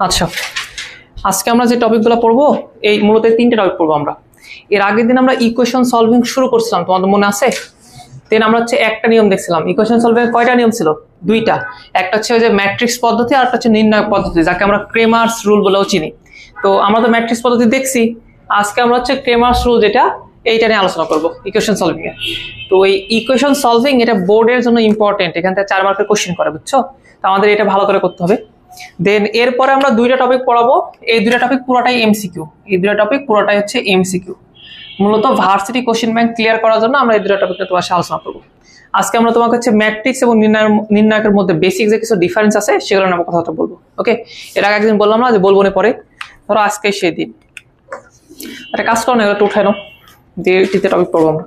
আচ্ছা, আজকে আমরা যে টপিকগুলো পড়বো এই মূলত তিনটে টপিক পড়বো আমরা। এর আগের দিন আমরা ইকুয়েশন সলভিং শুরু করছিলাম, তোমাদের মনে আছে? দেন আমরা হচ্ছে একটা নিয়ম দেখছিলাম। ইকুয়েশন সলভিং কয়টা নিয়ম ছিল? দুইটা। একটা হচ্ছে যে ম্যাট্রিক্স পদ্ধতি আর একটা হচ্ছে নির্ণায়ক পদ্ধতি, যাকে আমরা ক্রেমার্স রুল বলেও চিনি। তো আমরা তো ম্যাট্রিক্স পদ্ধতি দেখছি, আজকে আমরা হচ্ছে ক্রেমার্স রুল যেটা এইটা নিয়ে আলোচনা করবো ইকুয়েশন সলভিং এ। তো এই ইকুয়েশন সলভিং এটা বোর্ডের জন্য ইম্পর্টেন্ট, এখান থেকে 4 মার্কের কোশ্চেন করে, বুঝছো? তো আমাদের এটা ভালো করে করতে হবে। দেন এরপরে আমরা দুইটা টপিক পড়াবো, এই দুইটা টপিক পুরোটাই এমসিকিউ, এই দুইটা টপিক পুরোটাই হচ্ছে এমসিকিউ। মূলত ভার্সিটি কোশ্চেন ব্যাংক ক্লিয়ার করার জন্য আমরা এই দুটো টপিকটা তোমার সাথে আলোচনা করবো। আজকে আমরা তোমাকে হচ্ছে ম্যাট্রিক্স এবং নির্ণায়কের মধ্যে বেসিক যে কিছু ডিফারেন্স আছে সেগুলো নিয়ে কথাবার্তা বলবো। ওকে, এর আগে একদিন বললাম না যে বলবো না পরে, ধরো আজকে সেই দিন একটা কাজ করো না, এগুলো উঠাই নাও, দিয়ে তিনটে টপিক পড়বো আমরা।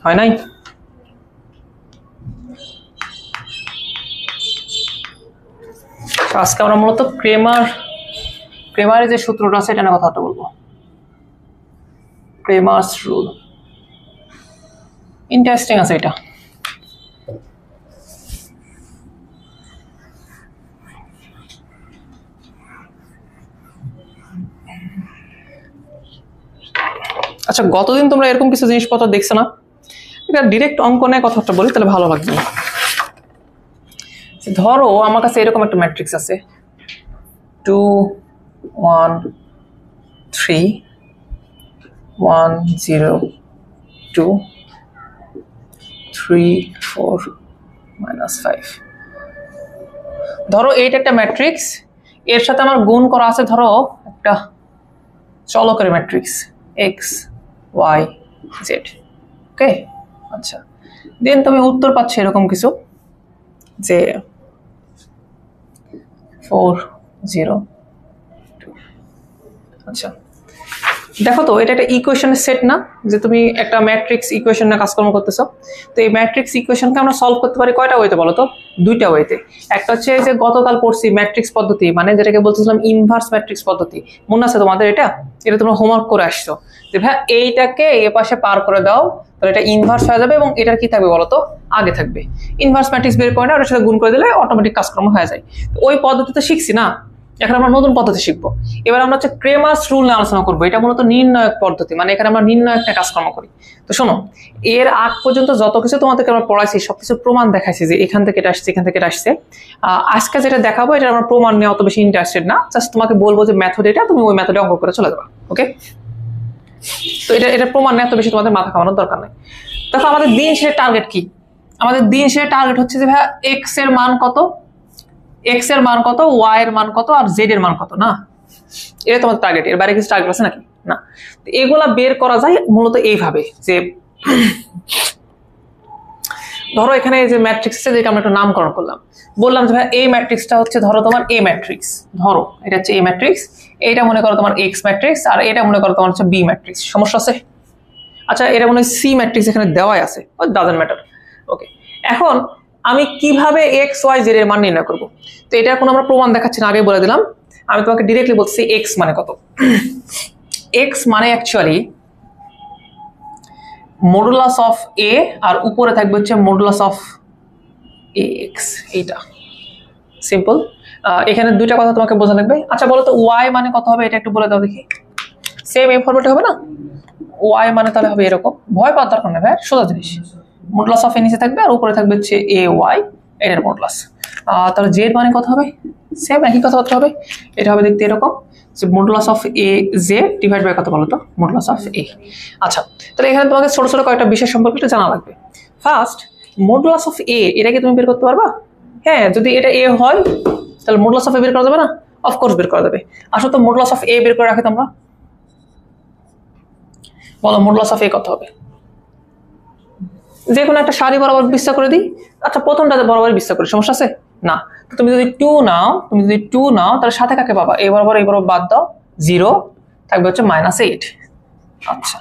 হয় নাই? আজকে আমরা মূলত ক্রেমারের যে সূত্রটা আছে এটা নিয়ে কথাটা বলবো। ক্রেমার্স রুল ইন্টারেস্টিং আছে এটা। আচ্ছা, গতদিন তোমরা এরকম কিছু জিনিসপত্র দেখছো না? এটা ডিরেক্ট অঙ্ক নিয়ে কথাটা বলি তাহলে ভালো লাগবে। ধরো আমার কাছে এরকম একটা ম্যাট্রিক্স আছে 2 1 3 1 0 2 3 4 -5। ধরো এইটা একটা ম্যাট্রিক্স, এর সাথে আমার গুণ করা আছে ধরো একটা চলকের ম্যাট্রিক্স x y z। ওকে, আচ্ছা, দেন তুমি উত্তর পাচ্ছ এরকম কিছু যে 4 0 2। আচ্ছা, দেখো তো এটা একটা ইকুয়েশনের সেট না, যে তুমি একটা ম্যাট্রিক্স ইকুয়েশন নিয়ে কাজকর্ম করতেছো। তো এই ম্যাট্রিক্স ইকুয়েশনকে আমরা সলভ করতে পারি কয়টা ওয়েতে বলো তো? দুইটা ওয়েতে। একটা হচ্ছে যে গতকাল পড়ছি ম্যাট্রিক্স পদ্ধতি, মানে যেটাকে বলতেছিলাম ইনভার্স ম্যাট্রিক্স পদ্ধতি, মনে আছে তোমাদের? এটা তোমরা হোমওয়ার্ক করে আসছো যে ভাই এইটাকে এ পাশে পার করে দাও, তাহলে এটা ইনভার্স হয়ে যাবে এবং এটার কি থাকবে বলো তো? আগে থাকবে। ইনভার্স ম্যাট্রিক্স বের করে না, ওটার সাথে গুণ করে দিলে অটোমেটিক কাজকর্ম হয়ে যায়। তো ওই পদ্ধতিতে শিখছি না, এখন আমরা নতুন পদ্ধতি শিখবো। এবার আমরা হচ্ছে ক্রেমার্স রুল নিয়ে আলোচনা করবো। এটা মূলত নির্ণায়ক পদ্ধতি, মানে এখানে আমরা নির্ণায়ক নিয়ে কাজকর্ম করি। তো শোনো, এর আগ পর্যন্ত যত কিছু তোমাদেরকে আমরা পড়াইছি সবকিছু প্রমাণ দেখাইছি যে এখান থেকে এটা আসছে, এখান থেকে এটা আসছে। আজকে যেটা দেখাবো এটা আমরা প্রমাণ নিয়ে অত বেশি ইন্টারেস্টেড না, জাস্ট তোমাকে বলবো যে মেথড এটা, তুমি ওই মেথডে অঙ্ক করে চলে যাবা। ওকে, তো এটা প্রমাণ নিয়ে এত বেশি তোমাদের মাথা খাওয়ানোর দরকার নেই। দেখো আমাদের দিন শেষের টার্গেট কি? আমাদের দিন শেষের টার্গেট হচ্ছে যে ভাইয়া এক্স এর মান কত, এক্স এর মান কত, ওয়াই এর মান কত, আর জেড এর মান কত, না? এটা তোমাদের টার্গেট। এর বাইরে কিছু টার্গেট আছে নাকি? না। এগুলা বের করা যায় মূলত এইভাবে যে ধরো এখানে যে ম্যাট্রিক্স আছে যেটা আমরা একটু নামকরণ করলাম, বললাম যে ভাই এই ম্যাট্রিক্সটা হচ্ছে ধরো তোমার এ ম্যাট্রিক্স, ধরো এটা হচ্ছে এ ম্যাট্রিক্স, এইটা মনে করো তোমার এক্স ম্যাট্রিক্স, আর এটা মনে করো তোমার হচ্ছে বি ম্যাট্রিক্স। সমস্যা আছে? আচ্ছা, এটা মনে হয় সি ম্যাট্রিক্স এখানে দেওয়াই আছে, ডাজন্ট ম্যাটার। ওকে, এখন আমি কিভাবে এক্স ওয়াই জেড এর মান নির্ণয় করবো? তো এটা এখন আমরা প্রমাণ দেখাচ্ছি না, আগে বলে দিলাম। আমি তোমাকে ডিরেক্টলি বলছি এক্স মানে কত। এক্স মানে অ্যাকচুয়ালি মডুলাস অফ এ, আর উপরে থাকবে হচ্ছে মডুলাস অফ এ এক্স। এইটা সিম্পল। এখানে দুইটা কথা তোমাকে বোঝা লাগবে। আচ্ছা বলো তো ওয়াই মানে কত হবে? এটা একটু বলে দাও দেখি। সেম এই ফরম্যাটে হবে না? ওয়াই মানে তাহলে হবে এরকম, ভয় পাওয়ার দরকার নেই ভাই, সোজা জিনিস। মডুলাস অফ এ নিচে থাকবে আর উপরে থাকবে হচ্ছে এ ওয়াই, এর মডুলাস। তাহলে জেড মানে কত হবে? সেম একই কথাবার্তা হবে। এটা হবে দেখতে এরকম, যে modulus of a z divide by কত বলো তো? Modulus of a. আচ্ছা, তাহলে এখানে তোমাকে ছোট ছোট কয়েকটা বিষয় সম্পর্কে একটু জানা লাগবে। ফার্স্ট, মডুলাস অফ এ, এটাকে তুমি বের করতে পারবা? হ্যাঁ, যদি এটা এ হয় তাহলে মডুলাস অফ এ বের করা যাবে না? অফকোর্স বের করা যাবে। আসলে তো মডুলাস অফ এ বের করে রাখি তোমরা, বলো মডুলাস অফ এ কত হবে? যে কোনো একটা সারি বরাবর বিস্তার করে দিই। আচ্ছা প্রথমটাতে বরাবর বিস্তার করি, সমস্যা আছে না? তো তুমি যদি 2 নাও, তাহলে সাথে কাকে পাবা? এই বরাবর বাদ দাও, 0 থাকবে হচ্ছে -8। আচ্ছা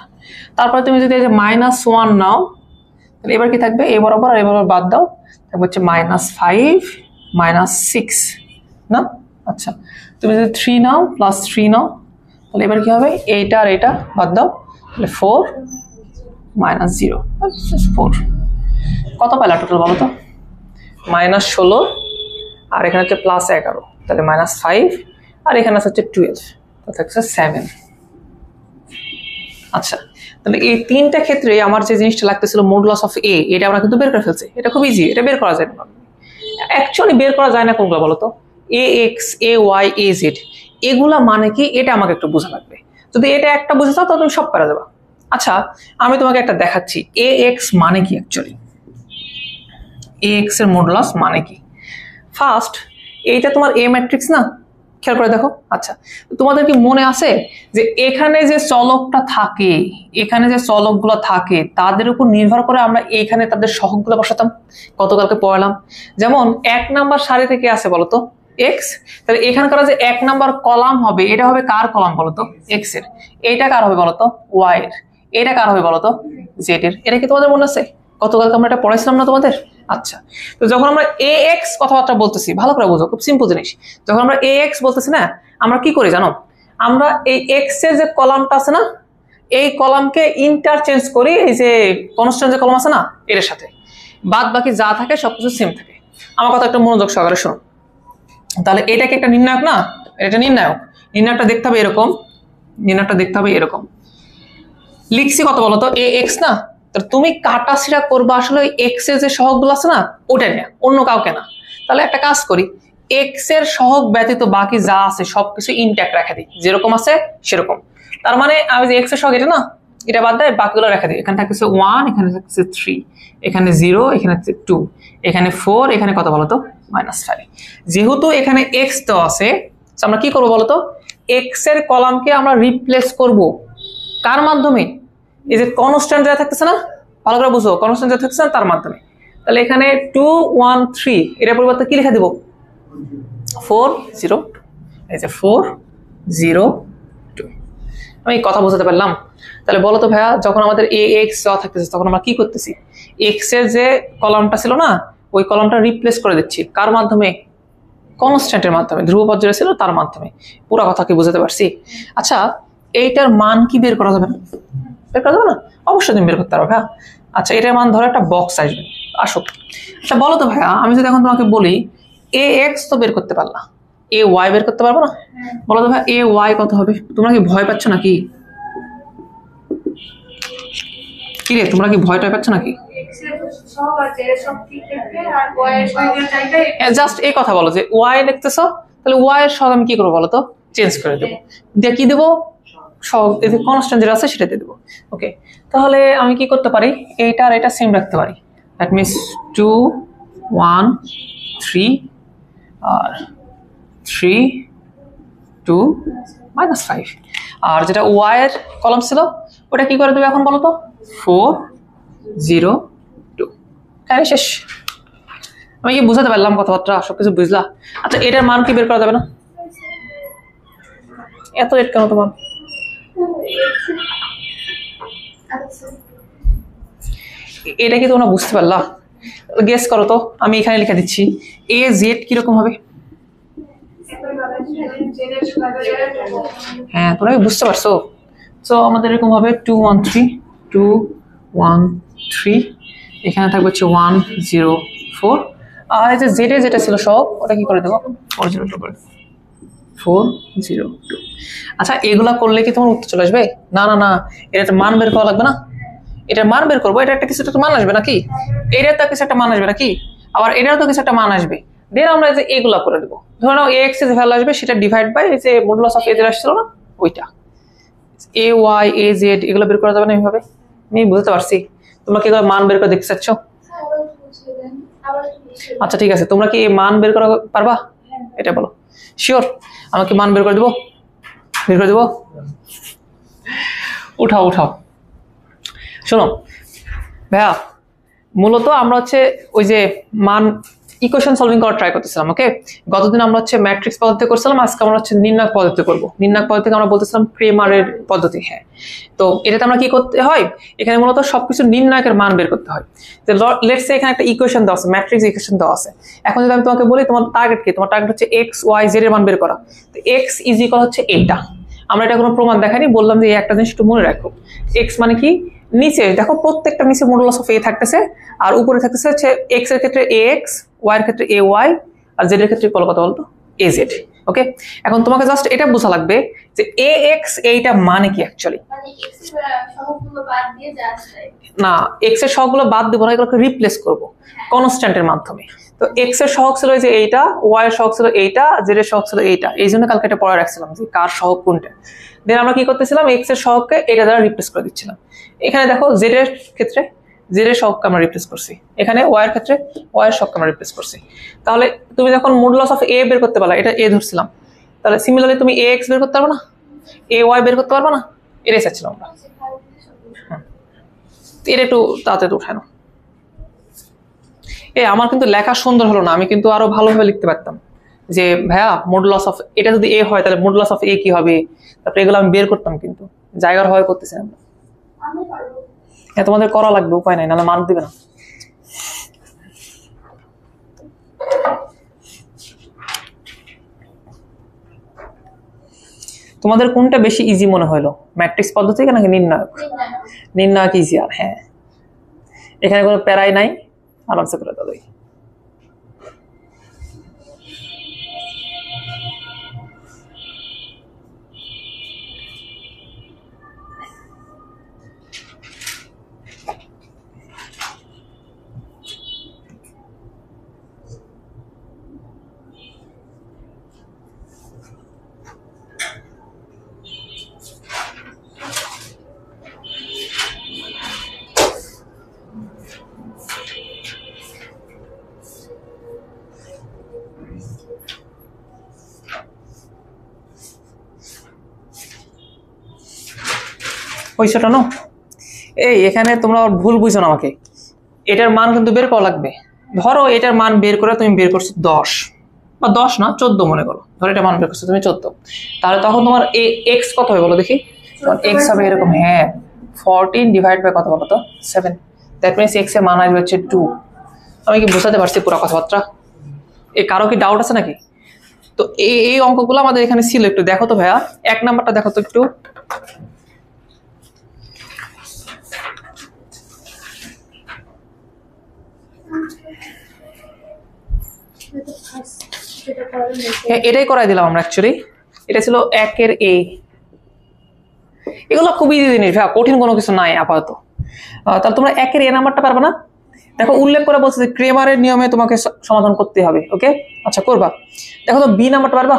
তারপরে তুমি যদি এই যে -1 নাও, তাহলে এবার কি থাকবে? এই বরাবর আর এই বরাবর বাদ দাও, থাকবে হচ্ছে -5 -6 না? আচ্ছা তুমি যদি 3 নাও +3 নাও, তাহলে এবার কি হবে? এইটা আর এটা বাদ দাও, তাহলে 4 -0 4। কত পাইলা টোটাল বলো তো? -16 আর এখানে হচ্ছে +11, তাহলে -5 আর এখানে হচ্ছে 12, তাহলে হচ্ছে 7। আচ্ছা তাহলে এই তিনটা ক্ষেত্রে আমার যে জিনিসটা লাগতেছিল মডুলাস অফ এ, এটা আমরা কিন্তু বের করে ফেলছি। এটা খুব ইজি, এটা বের করা যায় না। অ্যাকচুয়ালি বের করা যায় না কোনগুলো বলো তো? A X, A Y, A Z, এগুলা মানে কি এটা আমাকে একটু বোঝা লাগবে। যদি এটা একটা বুঝে যাও তাহলে তুমি সব পারা যাবা। আচ্ছা আমি তোমাকে একটা দেখাচ্ছি এ এক্স মানে কি। অ্যাকচুয়ালি এ এক্স এর মডুলাস মানে কি? ফার্স্ট এইটা তোমার এ ম্যাট্রিক্স না, খেয়াল করে দেখো। আচ্ছা তোমাদের কি মনে আছে যে এখানে যে চলকটা থাকে, এখানে যে চলকগুলো থাকে তাদের উপর নির্ভর করে আমরা এইখানে তাদের সহগগুলো বসাতাম, গতকালকে পড়ালাম। যেমন 1 নাম্বার সারি থেকে আছে বলতো এক্স, তাহলে এখানকার যে 1 নাম্বার কলাম হবে এটা হবে কার কলাম বলতো? এক্স এর। এইটা কার হবে বলতো? ওয়াই এর। এটা কার হবে বলতো? জেড এর। এটা কি তোমাদের মনে আছে? গতকালকে আমরা এটা পড়াইছিলাম না তোমাদের? আচ্ছা তো যখন আমরা এ এক্স কথাবার্তা বলতেছি, ভালো করে বুঝো, খুব সিম্পল জিনিস। যখন আমরা এ এক্স বলতেছি না, আমরা কি করি জানো? আমরা এই এক্স এর যে কলামটা আছে না, এই কলামকে ইন্টারচেঞ্জ করি এই যে কনস্ট্যান্ট যে কলাম আছে না এর সাথে, বাদ বাকি যা থাকে সবকিছু সেম থাকে। আমার কথা একটা মনোযোগ সহকারে শোনো। তাহলে এটা কি একটা নির্ণায়ক না? এটা নির্ণায়ক। নির্ণায়কটা দেখতে হবে এরকম, নির্ণায়কটা দেখতে হবে এরকম। লিখছি কত বলতো? এ এক্স না? তুমি কাটাছিড়া করবা আসলে এক্স এর যে সহগগুলো আছে না ওটা নিয়ে, অন্য কাউকে না। তাহলে একটা কাজ করি, এক্স এর সহগ ব্যতীত বাকি যা আছে সবকিছু ইনট্যাক্ট রেখে দিই, যেরকম আছে সেরকম। তার মানে আমি যে এক্স এর সহগ এটা না, এটা বাদ দেয়, বাকিগুলো রেখে দিই। এখানে থাকছে 1, এখানে থাকছে 3, এখানে 0, এখানে 2, এখানে 4, এখানে কত বলতো? -5। যেহেতু এখানে এক্স তো আছে, আমরা কি করবো বলতো? এক্স এর কলামকে আমরা রিপ্লেস করব কার মাধ্যমে? এই যে কনস্ট্যান্ট যা থাকতেছে না, ভালো করে বুঝো, কনস্ট্যান্ট যা থাকতেছে না তার মাধ্যমে। তাহলে এখানে 2 1 3 এর পরিবর্তে কি লিখে দেব? 4 0, এই যে 4 0 2। আমি কথা বোঝাতে পারলাম? তাহলে বলো তো ভাইয়া, যখন আমাদের এ এক্স যা থাকতেছে তখন আমরা কি করতেছি? এক্স এর যে কলামটা ছিল না ওই কলামটা রিপ্লেস করে দিচ্ছি কার মাধ্যমে? কনস্ট্যান্টের মাধ্যমে, ধ্রুবপদ যেটা ছিল তার মাধ্যমে। পুরো কথা কি বুঝাতে পারছি? আচ্ছা এইটার মান কি বের করা যাবে না? বের করা যাবে না? অবশ্যই তুমি বের করতে পারো ভাইয়া। আচ্ছা এটার মান ধরো একটা বক্স আসবে, আসো। আচ্ছা বলো তো ভাইয়া, আমি যদি এখন তোমাকে বলি এ এক্স তো বের করতে পারলা, এ ওয়াই বের করতে পারবো না? বলো তো ভাইয়া এ ওয়াই কত হবে? তোমরা কি ভয় পাচ্ছ নাকি? কি রে তোমরা কি ভয়টা পাচ্ছ নাকি? জাস্ট এই কথা বলো যে ওয়াই লিখতেছো, তাহলে ওয়াই এর সহগ আমি কি করবো বলো তো? চেঞ্জ করে দেবো, দিয়ে কি দেবো? সহগ কনস্ট্যান্ট যেটা আছে সেটা দিয়ে দেবো। ওকে তাহলে আমি কি করতে পারি? এইটা আর এটা সেম রাখতে পারি। দ্যাট মিনস 2 1 3 আর 3 2 -5। আর যেটা ওয়াই এর কলাম ছিল ওটা কি করে দেবে এখন বলো তো? 4 0 2। হ্যাঁ শেষ। আমি কি বুঝাতে পারলাম কথাবার্তা? সবকিছু বুঝলা? আচ্ছা এটার মান কি বের করা যাবে না? এত রেট কেন তোমার? এটা কি তোমরা বুঝতে পারলা? গেস করো তো, আমি এখানে লিখে দিচ্ছি এ জেড কিরকম হবে? হ্যাঁ তোমরা কি বুঝতে পারছো? তো আমাদের এরকম হবে 2 1 3 2 1 3, এখানে থাকবে হচ্ছে 1 0 4, আর এই যে জেড এর যেটা ছিল সব ওটা কি করে দেবো? 4 0 2 করে 4 0 2। আচ্ছা এগুলা করলে কি তোমার উত্তর চলে আসবে? না না না, এটা মান বের করা লাগবে না? এটার মান বের করবো, এটা একটা কিছু একটা মান আসবে নাকি? এটার তো কিছু একটা মান আসবে নাকি? আবার এটারও তো কিছু একটা মান আসবে। দেন আমরা যে এগুলা করে দেবো, ধরো নাও এক্স এর ভ্যালু আসবে সেটা ডিভাইড বাই এই যে মডুলাস অফ এ যেটা আসছিল না ওইটা। এ ওয়াই এ জেড এগুলো বের করা যাবে না এইভাবে? আমি বুঝতে পারছি। তোমরা কি মান বের করে দেখতে চাচ্ছ? আচ্ছা ঠিক আছে, তোমরা কি মান বের করা পারবা? এটা বলো, শিওর? আমাকে মান বের করে দেবো? বের করে দেবো? উঠাও উঠাও। শোনো ভাইয়া, মূলত আমরা হচ্ছে ওই যে মান ইকুয়েশন সলভিং করার ট্রাই করতেছিলাম। ওকে, গতদিন আমরা হচ্ছে ম্যাট্রিক্স পদ্ধতি করছিলাম, আজকে আমরা হচ্ছে নির্ণায়ক পদ্ধতি করবো। নির্ণায়ক পদ্ধতিকে আমরা বলতেছিলাম ক্রেমারের পদ্ধতি। হ্যাঁ, তো এটাতে আমরা কি করতে হয়, এখানে মূলত সবকিছু নির্ণায়কের মান বের করতে হয়। লেটস সে এখানে একটা ইকুয়েশন দেওয়া আছে, ম্যাট্রিক্স ইকুয়েশন দেওয়া আছে। এখন যদি আমি তোমাকে বলি তোমার টার্গেট কি, তোমার টার্গেট হচ্ছে এক্স ওয়াই জেড এর মান বের করা। তো এক্স ইজ ইকুয়াল হচ্ছে এইটা। আমরা এটা কোনো প্রমাণ দেখাইনি, বললাম যে এই একটা জিনিস একটু মনে রাখো। এক্স মানে কি, নিচে দেখো প্রত্যেকটা নিচে মডুলাস অফ এ থাকতেছে, আর উপরে থাকতেছে হচ্ছে এক্স এর ক্ষেত্রে এ এক্স, ওয়াই এর ক্ষেত্রে এ ওয়াই, আর জেড এর ক্ষেত্রে কত বলতো, এ জেড। ওকে, এখন তোমাকে জাস্ট এটা বোঝা লাগবে যে এ এক্স এইটা মানে কি অ্যাকচুয়ালি। না, এক্স এর সহগগুলো বাদ দিব না, এগুলোকে রিপ্লেস করবো কনস্ট্যান্টের মাধ্যমে। তো এক্স এর সহগ ছিল যে এইটা, ওয়াই এর সহগ ছিল এইটা, জেড এর সহগ ছিল এইটা। এই জন্য কালকে এটা পড়ে রাখছিলাম যে কার সহগ কোনটা। দেন আমরা কি করতেছিলাম, এক্স এর সহগকে এটা দ্বারা রিপ্লেস করে দিচ্ছিলাম। এখানে দেখো জেড এর ক্ষেত্রে জেড এর সহগকে আমরা রিপ্লেস করছি, এখানে ওয়াই এর ক্ষেত্রে ওয়াই এর সহগকে আমরা রিপ্লেস করছি। তাহলে তুমি যখন মডুলাস অফ এ বের করতে পারলা, এটা এ ধরছিলাম, তাহলে সিমিলারলি তুমি এ এক্স বের করতে পারবে না, এ ওয়াই বের করতে পারবে না, এটাই চাচ্ছিলাম আমরা। এটা একটু তাড়াতাড়ি উঠায় না। আমার কিন্তু লেখা সুন্দর হলো না, আমি কিন্তু আরো ভালোভাবে লিখতে পারতাম যে ভাইয়া মডুলাস অফ এটা যদি এ হয় তাহলে মডুলাস অফ এ কি হবে, তারপরে এগুলো আমি বের করতাম, কিন্তু জায়গার হয় করতেছি আমরা। হ্যাঁ, তোমাদের করা লাগবে, উপায় নাই, নাহলে মার্ক দিবে না। তোমাদের কোনটা বেশি ইজি মনে হলো, ম্যাট্রিক্স পদ্ধতি নাকি নির্ণায়ক? নির্ণায়ক ইজি। আর হ্যাঁ, এখানে কোনো প্যারাই নাই, আরামসে করে দাও। পয়সাটা নো, এখানে তোমরা ভুল বুঝো না আমাকে। এটার মান কিন্তু বের করা লাগবে। ধরো এটার মান বের করে তুমি বের করছো 10 বা 10 না 14 মনে করো, ধরো এটা মান বের করছো তুমি 14, তাহলে তখন তোমার এক্স কত হবে বলো দেখি। এক্স হবে এরকম, হ্যাঁ 14 ডিভাইড বাই কত বলো তো 7, দ্যাট মিনস এক্স এর মান আসবে হচ্ছে 2। আমি কি বোঝাতে পারছি পুরো কথাবার্তা? কারো কি ডাউট আছে নাকি? তো এই অঙ্কগুলো আমাদের এখানে ছিল, একটু দেখো তো ভাইয়া, 1 নাম্বারটা দেখো তো একটু। এটাই করাই দিলাম আমরা অ্যাকচুয়ালি। এটা ছিল 1 এর এ। এগুলো খুবই ইজি জিনিস ভাই, কঠিন কোনো কিছু নাই আপাতত। তাহলে তোমরা 1 এর এ নাম্বারটা পারবে না? দেখো উল্লেখ করে বলছে যে ক্রেমারের নিয়মে তোমাকে সমাধান করতে হবে। ওকে, আচ্ছা করবা। দেখো তো বি নাম্বারটা পারবা?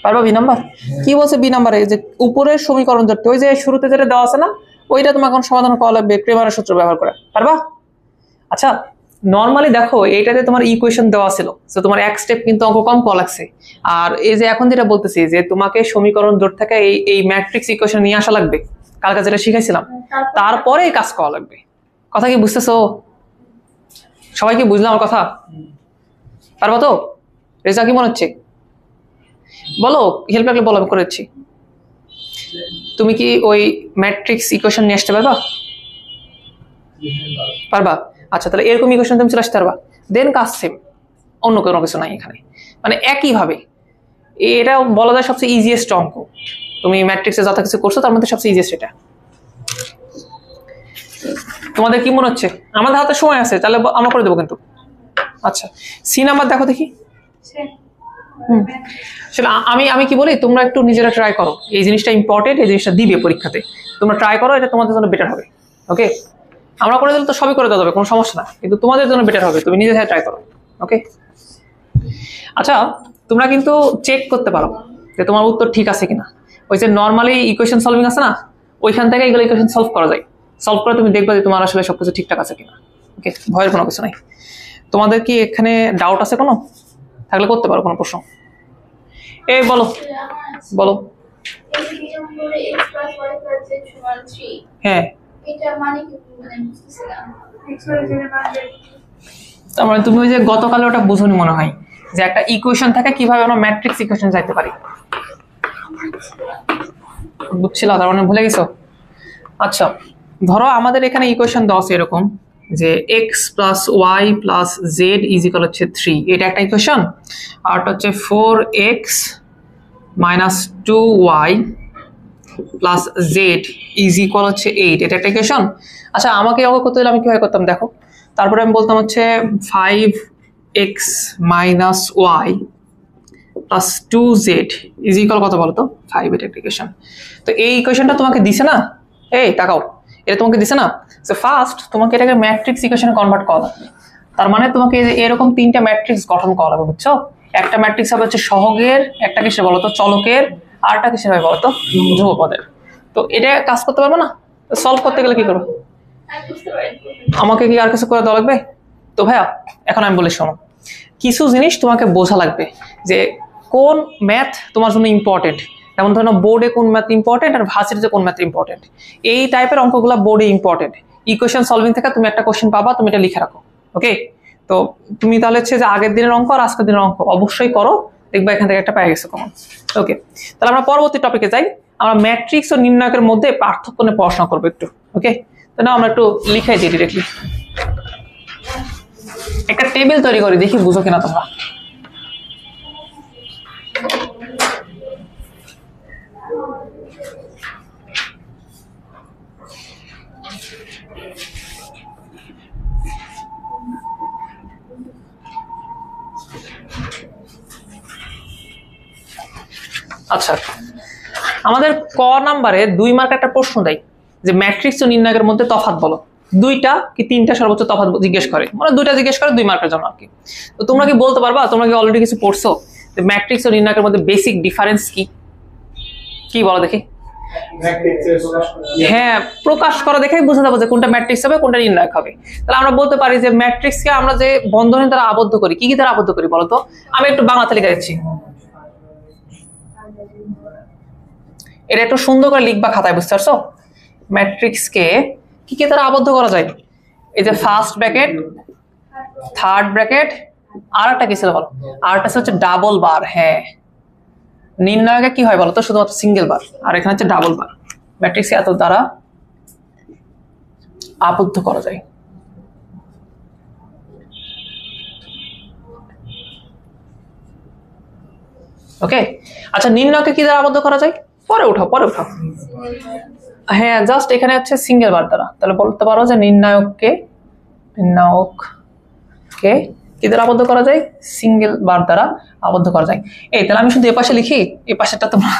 পারবা বি নাম্বার? কি বলছে বি নাম্বারে, যে উপরের সমীকরণ জোটটি, ওই যে শুরুতে যেটা দেওয়া আছে না, ওইটা তোমাকে এখন সমাধান করা লাগবে ক্রেমারের সূত্র ব্যবহার করে। পারবা? আচ্ছা, নর্মালি দেখো এইটাতে তোমার ইকুয়েশন দেওয়া ছিল, তো তোমার এক স্টেপ কিন্তু অঙ্ক কম করা লাগছে। আর এই যে এখন যেটা বলতেছি যে তোমাকে সমীকরণ জোট থেকে এই ম্যাট্রিক্স ইকুয়েশন নিয়ে আসা লাগবে, কালকে যেটা শিখাইছিলাম, তারপরে এই কাজ করা লাগবে। কথা কি বুঝতেছো সবাই? কি বুঝলাম আমার কথা? পারবা তো? রেজা কি মনে হচ্ছে? বলো, হেল্প লাগলে বলো, আমি করে দিচ্ছি। তুমি কি ওই ম্যাট্রিক্স ইকুয়েশন নিয়ে আসতে পারবা? পারবা? আচ্ছা, তাহলে এরকম ইকুয়েশন তুমি চলে আসতে পারবা, দেন কাজ সেম, অন্য কোনো কিছু নাই এখানে, মানে একইভাবে। এটা বলা যায় সবচেয়ে ইজিয়েস্ট অঙ্ক, তুমি ম্যাট্রিক্সে যত কিছু করছো তার মধ্যে সবচেয়ে ইজিয়েস্ট এটা। তোমাদের কি মনে হচ্ছে? আমাদের হাতে সময় আছে, তাহলে আমরা করে দেবো কিন্তু। আচ্ছা, সি নাম্বার দেখো দেখি। আমি কি বলি, তোমরা একটু নিজেরা ট্রাই করো, এই জিনিসটা ইম্পর্টেন্ট, এই জিনিসটা দিবে পরীক্ষাতে, তোমরা ট্রাই করো, এটা তোমাদের জন্য বেটার হবে। ওকে, আমরা করে দিলে তো সবই করে দেওয়া যাবে, কোনো সমস্যা না, কিন্তু তোমাদের জন্য বেটার হবে, তুমি নিজে থেকে ট্রাই করো। ওকে, আচ্ছা তোমরা কিন্তু চেক করতে পারো যে তোমার উত্তর ঠিক আছে কিনা। ওই যে নর্মালি ইকুয়েশন সলভিং আছে না, ওইখান থেকে এগুলো ইকুয়েশন সলভ করা যায়। সলভ করে তুমি দেখবা যে তোমার আসলে সবকিছু ঠিকঠাক আছে কিনা। ওকে, ভয়ের কোনো কিছু নাই। তোমাদের কি এখানে ডাউট আছে কোনো? থাকলে করতে পারো, কোনো প্রশ্ন। এই বলো বলো। হ্যাঁ, তার মানে তুমি ওই যে গতকালে ওটা বুঝোনি মনে হয়, যে একটা ইকুয়েশন থাকে কিভাবে আমরা ম্যাট্রিক্স ইকুয়েশন যাইতে পারি, বুঝছিল? তার মানে ভুলে গেছো? আচ্ছা, ধরো আমাদের এখানে ইকুয়েশন দেওয়া আছে এরকম যে x plus y plus z is equal হচ্ছে 3, এটা একটা ইকুয়েশন। আর হচ্ছে 4x minus 2y plus z is equal হচ্ছে 8, এটা একটা ইকুয়েশন। আচ্ছা, আমাকে অঙ্ক করতে হলে আমি কিভাবে করতাম দেখো। তারপরে আমি বলতাম হচ্ছে 5x minus y plus 2z is equal কত বলো তো 5, এটা একটা ইকুয়েশন। তো এই ইকুয়েশনটা তোমাকে দিছে না, এই তাকাও, এটা তোমাকে দিছে না। সো ফার্স্ট তোমাকে এটাকে ম্যাট্রিক্স ইকুয়েশনে কনভার্ট করা লাগবে। তার মানে তোমাকে এরকম তিনটা ম্যাট্রিক্স গঠন করা লাগবে, বুঝছো? একটা ম্যাট্রিক্স হবে হচ্ছে সহগের, একটা কিসের বলতো চলকের, আরটা কিসের হবে বলতো ধ্রুবপদের। তো এটা কাজ করতে পারবো না, সলভ করতে গেলে কি করবো? আমাকে কি আর কিছু করে দেওয়া লাগবে? তো ভাইয়া এখন আমি বলি শোনো, কিছু জিনিস তোমাকে বোঝা লাগবে যে কোন ম্যাথ তোমার জন্য ইম্পর্টেন্ট। যেমন ধরো বোর্ডে কোন ম্যাথ ইম্পর্টেন্ট আর ভার্সিটিতে কোন ম্যাথ ইম্পর্টেন্ট, এই টাইপের অঙ্কগুলো বোর্ডে ইম্পর্টেন্ট। ইকুয়েশন সলভিং থেকে তুমি একটা কোশ্চেন পাবা, তুমি এটা লিখে রাখো। ওকে, তো তুমি তাহলে হচ্ছে যে আগের দিনের অঙ্ক আর আজকের দিনের অঙ্ক অবশ্যই করো, দেখবা এখান থেকে একটা পেয়ে গেছে কমন। ওকে, তাহলে আমরা পরবর্তী টপিকে যাই। আমরা ম্যাট্রিক্স ও নির্ণায়কের মধ্যে পার্থক্য নিয়ে পড়াশোনা করবো একটু। ওকে, তো না আমরা একটু লিখাই দিই ডিরেক্টলি, একটা টেবিল তৈরি করি, দেখি বুঝো কিনা তোমরা। আচ্ছা, আমাদের ক নাম্বারে 2 মার্ক একটা প্রশ্ন দেয় যে ম্যাট্রিক্স ও নির্ণায়কের মধ্যে তফাৎ বলো। 2টা কি 3টা সর্বোচ্চ তফাৎ জিজ্ঞেস করে, মানে 2টা জিজ্ঞেস করে 2 মার্কের জন্য আর কি। তো তোমরা কি বলতে পারবা, তোমরা কি অলরেডি কিছু পড়ছো যে ম্যাট্রিক্স ও নির্ণায়কের মধ্যে বেসিক ডিফারেন্স কি? কি বলো দেখি। হ্যাঁ, প্রকাশ করা দেখেই বোঝা যাবে যে কোনটা ম্যাট্রিক্স হবে কোনটা নির্ণায়ক হবে। তাহলে আমরা বলতে পারি যে ম্যাট্রিক্সকে আমরা যে বন্ধনী দ্বারা আবদ্ধ করি, কি কি দ্বারা আবদ্ধ করি বলতো? আমি একটু বাংলাতে লিখে দিচ্ছি, এটা একটু সুন্দর করে লিখবা খাতায়, বুঝতে পারছো? ম্যাট্রিক্সকে কি কি দ্বারা আবদ্ধ করা যায়? এই যে ফার্স্ট ব্র্যাকেট, থার্ড ব্র্যাকেট, আর একটা কি ছিল বলো? আর একটা হচ্ছে ডাবল বার। হ্যাঁ, নির্ণায়কে কি হয় বলতো শুধুমাত্র সিঙ্গেল বার, আর এখানে হচ্ছে ডাবল বার। ম্যাট্রিক্সকে এত দ্বারা আবদ্ধ করা যায়। ওকে, আচ্ছা নির্ণায়কে কি দ্বারা আবদ্ধ করা যায়? পরে উঠাও, পরে উঠাও। হ্যাঁ, জাস্ট এখানে হচ্ছে সিঙ্গেল বার দ্বারা। তাহলে বলতে পারো যে নির্ণায়ককে কি দ্বারা আবদ্ধ করা যায়? সিঙ্গেল বার দ্বারা আবদ্ধ করা যায়। এই তাহলে আমি শুধু এ পাশে লিখি, এই পাশেটা তোমরা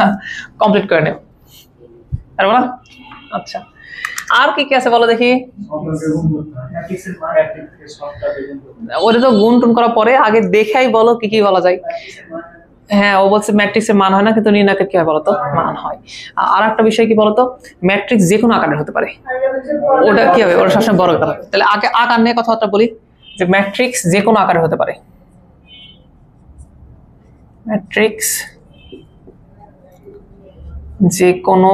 কমপ্লিট করে নেও, পারবো না? আচ্ছা, আর কি কি আছে বলো দেখি। ওটা তো গুণ টুন করার পরে, আগে দেখাই বলো কি কি বলা যায়। হ্যাঁ, ও বলছে ম্যাট্রিক্সের মান হয় না, কিন্তু নির্ণায়কের কি হয় বলতো? মান হয়। আর একটা বিষয় কি বলতো, ম্যাট্রিক্স যে কোনো আকারের হতে পারে। ওটা কি হবে? ওটা সবসময় বড় আকার হবে। তাহলে আগে আকার নিয়ে কথাবার্তা বলি, যে ম্যাট্রিক্স যে কোনো আকারের হতে পারে। ম্যাট্রিক্স যে কোনো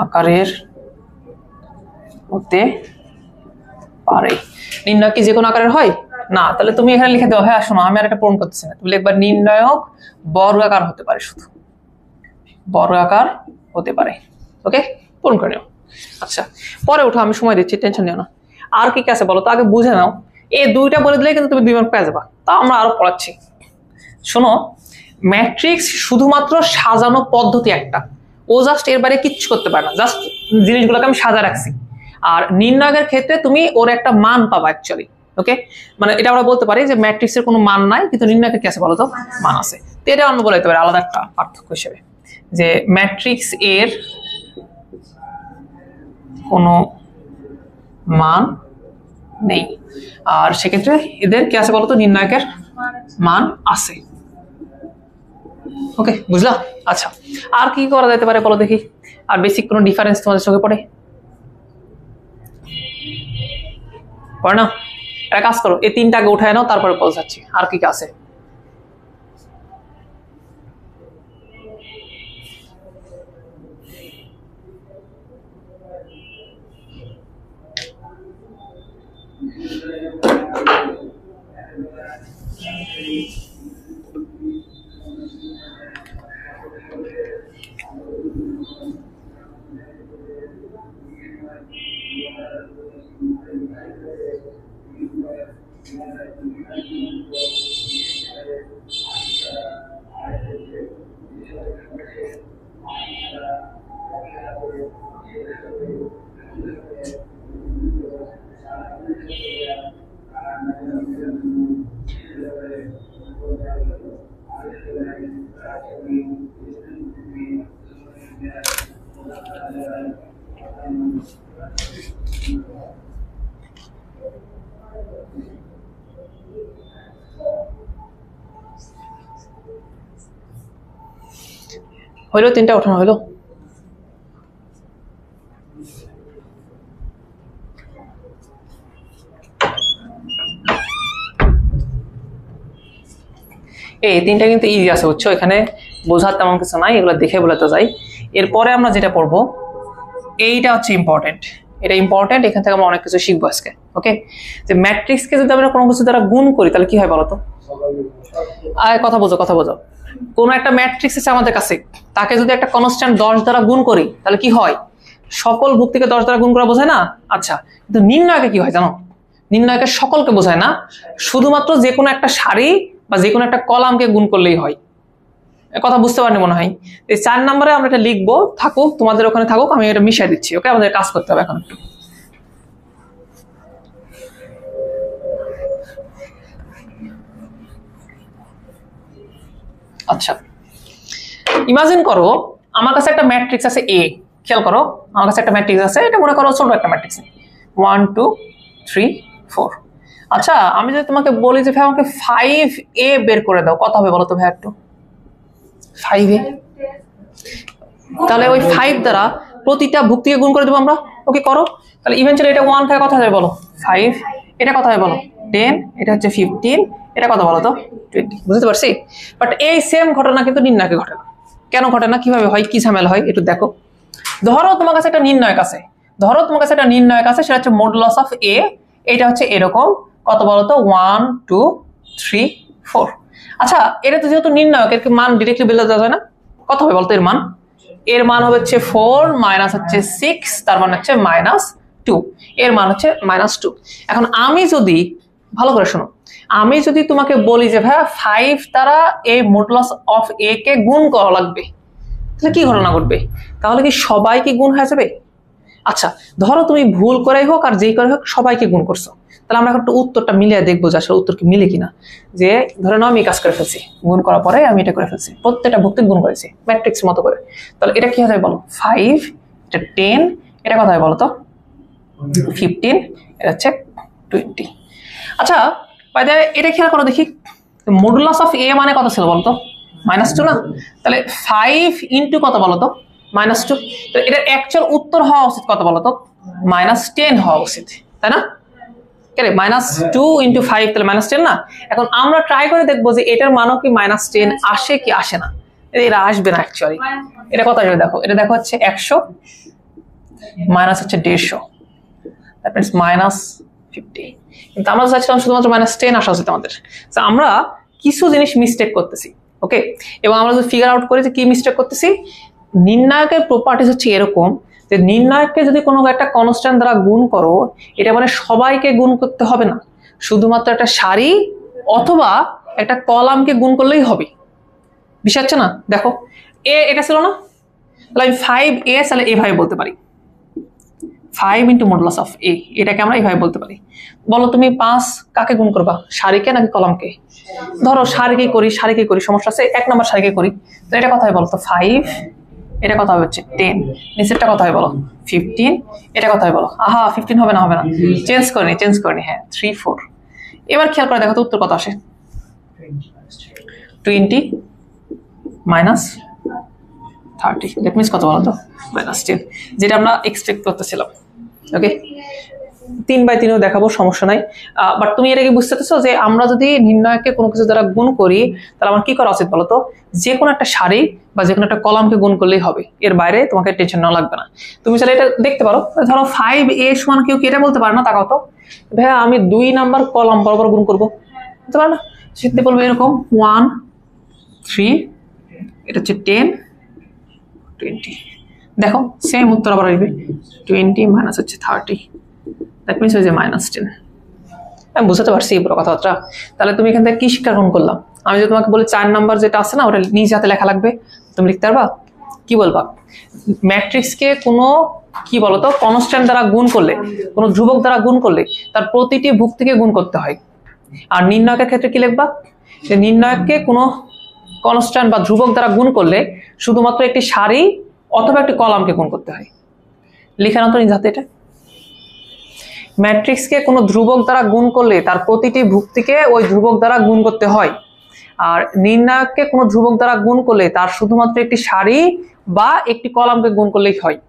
আকারের হতে পারে। নির্ণায়ক কি যে কোনো আকারের হয় না? তাহলে তুমি এখানে লিখে দাও, হ্যাঁ শোনো আমি আর একটা পূরণ করতেছি না, তুমি লিখবা নির্ণায়ক বর্গাকার হতে পারে, শুধু বর্গাকার হতে পারে। ওকে, পূরণ করে নাও। আচ্ছা, পরে উঠো, আমি সময় দিচ্ছি, টেনশন নিও না। আর কি কি আছে বলো তো, আগে বুঝে নাও। এই 2টা বলে দিলে কিন্তু তুমি 2 মার্ক পেয়ে যাবা। তা আমরা আরো পড়াচ্ছি, শোনো। ম্যাট্রিক্স শুধুমাত্র সাজানো পদ্ধতি একটা, ও জাস্ট এর বাইরে কিচ্ছু করতে পারে না, জাস্ট জিনিসগুলোকে আমি সাজা রাখছি। আর নির্ণায়কের ক্ষেত্রে তুমি ওর একটা মান পাবা অ্যাকচুয়ালি। ওকে, মানে এটা আমরা বলতে পারি যে ম্যাট্রিক্সের কোনো মান নাই, কিন্তু নির্ণায়কের কি আছে বলতো? মান আছে। তো এটা আমরা বলতে পারি আলাদা একটা পার্থক্য হিসেবে, যে ম্যাট্রিক্স এর কোনো মান নেই, আর সেক্ষেত্রে এদের কি আছে বলতো? নির্ণায়কের মান আছে। ওকে, বুঝলা? আচ্ছা, আর কি করা যেতে পারে বলো দেখি। আর বেসিক কোনো ডিফারেন্স তোমাদের চোখে পড়ে? পড়ে না? একটা কাজ করো, এই 3টা আগে উঠায় নাও, তারপরে পৌঁছাচ্ছি আর কি কি আছে। হইলো 3টা উঠানো হইলো। এই 3টা কিন্তু ইজি আছে, বুঝছো, এখানে বোঝার তেমন কিছু নাই, এগুলো দেখে বলতে যাই। এরপরে আমরা যেটা পড়বো এইটা হচ্ছে ইম্পর্টেন্ট, এটা ইম্পর্টেন্ট, এখান থেকে আমরা অনেক কিছু শিখবো আজকে। ওকে, যে ম্যাট্রিক্সকে যদি আমরা কোনো কিছু দ্বারা গুণ করি তাহলে কি হয় বলতো? কথা বোঝো। কোনো একটা ম্যাট্রিক্স আছে আমাদের কাছে, তাকে যদি একটা কনস্ট্যান্ট 10 দ্বারা গুণ করি তাহলে কি হয়? সকল ভুক্তিকে 10 দ্বারা গুণ করা বোঝায় না? আচ্ছা, কিন্তু নির্ণয়কে কি হয় জানো? নির্ণয়কে সকলকে বোঝায় না, শুধুমাত্র যে কোনো একটা সারি বা যে কোনো একটা কলামকে গুণ করলেই হয়। কথা বুঝতে পারেনি মনে হয়। এই 4 নম্বরে আমরা এটা লিখবো, থাকুক তোমাদের ওখানে থাকুক, আমি এটা মিশাই দিচ্ছি। ওকে, আমাদের কাজ করতে হবে এখন একটু। আচ্ছা, ইমাজিন করো আমার কাছে একটা ম্যাট্রিক্স আছে এ। খেয়াল করো, আমার কাছে একটা ম্যাট্রিক্স আছে, এটা মনে করো ছোট একটা ম্যাট্রিক্স 1 2 3 4। আচ্ছা, আমি যদি তোমাকে বলি যে ভাই আমাকে 5a বের করে দাও, কত হবে বলো তো ভাই একটু? 5a, তাহলে ওই 5 দ্বারা প্রতিটা ভুক্তিকে গুণ করে দেবো আমরা। ওকে করো, তাহলে ইভেন্চুয়ালি এটা 1 থেকে কত হবে বলো? 5। এটা কত হবে বলো? 10। এটা হচ্ছে 15। এটা কত বলো তো? 20। বুঝতে পারছি? বাট এই সেম ঘটনা কিন্তু নির্ণয়কে ঘটে না। কেন ঘটে না, কিভাবে হয়, কি ঝামেলা হয় একটু দেখো। ধরো তোমার কাছে একটা নির্ণয়ক আছে, সেটা হচ্ছে মডুলাস অফ এ। এটা হচ্ছে এরকম, কত বলো তো? 1 2 3 4। আচ্ছা, এটা তো যেহেতু নির্ণয়ক, এর মান ডিরেক্টলি বের করা যায় না? কত হবে বলতো এর মান? এর মান হচ্ছে 4 মাইনাস হচ্ছে 6, তার মানে হচ্ছে -2। এর মান হচ্ছে -2। এখন আমি যদি ভালো করে শোনো, আমি যদি তোমাকে বলি যে ভাই 5 দ্বারা এই মডুলাস অফ এ কে গুণ করা লাগবে, তাহলে কি ঘটনা ঘটবে? তাহলে কি সবাইকে গুণ হয়ে যাবে? আচ্ছা, ধরো তুমি ভুল করেই হোক আর যেই করে হোক সবাইকে গুণ করছো, তাহলে আমরা একটু উত্তরটা মিলিয়ে দেখবো যে আসলে উত্তর কি মিলে কিনা। যে ধরে নাও আমি কাজ করে ফেলছি, গুণ করার পরে আমি এটা করে ফেলছি, প্রত্যেকটা ভুক্তি গুণ করেছি ম্যাট্রিক্স মতো করে, তাহলে এটা কি হয় বলো? 5, এটা 10, এটা কথা হয় বলো তো? 15, এটা হচ্ছে 20। আচ্ছা, এটা খেয়াল করো দেখি, মডুলাস অফ এ মানে কত ছিল বলতো? -2 না? তাহলে 5 ইন্টু কত বলতো? -2। তো এটার অ্যাকচুয়াল উত্তর হওয়া উচিত কত বলতো? -10 হওয়া উচিত, তাই না? -2 ইন্টু 5 তাহলে -10 না? এখন আমরা ট্রাই করে দেখবো যে এটার মানও কি -10 আসে কি আসে না। এটা আসবে না অ্যাকচুয়ালি। এটা কত আসবে দেখো, এটা দেখো হচ্ছে 100 মাইনাস হচ্ছে 150, দ্যাট মিন্স -50। কিন্তু আমরা চাচ্ছিলাম শুধুমাত্র -10 আসা উচিত আমাদের। আমরা কিছু জিনিস মিস্টেক করতেছি। ওকে, এবং আমরা যদি ফিগার আউট করি যে কি মিস্টেক করতেছি। নির্ণায়কের প্রপার্টিজ হচ্ছে এরকম যে নির্ণায়ককে যদি কোনো একটা কনস্ট্যান্ট দ্বারা গুণ করো, এটা মানে সবাইকে গুণ করতে হবে না, শুধুমাত্র একটা সারি অথবা একটা কলামকে গুণ করলেই হবে। বিষয় হচ্ছে না? দেখো এটা ছিল না, তাহলে আমি 5a তাহলে এইভাবে বলতে পারি, 5 ইন্টু মডুলাস অফ এ, এটাকে আমরা এইভাবে বলতে পারি। বলো তুমি 5 কাকে গুণ করবা, সারিকে নাকি কলামকে? ধরো সারিকে করি, সমস্যা আছে, 1 নম্বর সারিকে করি। তো এটা কথা হয় বলো তো 5, এটা কথা হবে হচ্ছে 10, নিচেরটা কথা হয় বলো 15, এটা কথা হয় বলো 15 হবে না, চেঞ্জ করিনি, হ্যাঁ 3 4। এবার খেয়াল করে দেখো তো উত্তর কত আসে? 20 মাইনাস 30, দ্যাট মিন্স কত বলো তো? -10, যেটা আমরা এক্সপেক্ট করতেছিলাম। ওকে, 3/3 দেখাবো, সমস্যা নাই। বাট তুমি এটা কি বুঝতে পারছো যে আমরা যদি নির্ণয়কে কোনো কিছু দ্বারা গুণ করি তাহলে আমার কি করা উচিত বলতো? যে কোনো একটা সারি বা যে কোনো একটা কলামকে গুণ করলেই হবে, এর বাইরে তোমাকে টেনশন নেওয়া লাগবে না। তুমি চাইলে এটা দেখতে পারো, ধরো 5a সমান কেউ কি এটা বলতে পারে না? তাকাও তো ভাইয়া, আমি 2 নাম্বার কলাম বরাবর গুণ করবো, বুঝতে পারো না? সেটা বলবো এরকম 1 3, এটা হচ্ছে 10 20। দেখো সেম উত্তর আবার আসবে 20 মাইনাস হচ্ছে 30, দ্যাট মিনস হচ্ছে -10। আমি বুঝতে পারছি পুরো কথাবার্তা। তাহলে তুমি এখান থেকে কি শিক্ষা গ্রহণ করলাম? আমি যদি তোমাকে বলি 4 নাম্বার যেটা আছে না, ওটা নিজ হাতে লেখা লাগবে, তুমি লিখতে পারবা? কি বলবা? ম্যাট্রিক্সকে কোনো কি বলতো কনস্ট্যান্ট দ্বারা গুণ করলে, কোনো ধ্রুবক দ্বারা গুণ করলে তার প্রতিটি ভুক্তিকে গুণ করতে হয়। আর নির্ণয়কের ক্ষেত্রে কি লিখবা? যে নির্ণয়ককে কোনো কনস্ট্যান্ট বা ধ্রুবক দ্বারা গুণ করলে শুধুমাত্র একটি সারি অথবা একটি কলামকে গুণ করতে হয়। লিখে নাও তো নিজ হাতে এটা। ম্যাট্রিক্সকে কোনো ধ্রুবক দ্বারা গুণ করলে তার প্রতিটি ভুক্তিকে ওই ধ্রুবক দ্বারা গুণ করতে হয়। আর নির্ণায়ককে কোনো ধ্রুবক দ্বারা গুণ করলে তার শুধুমাত্র একটি সারি বা একটি কলামকে গুণ করলেই হয়।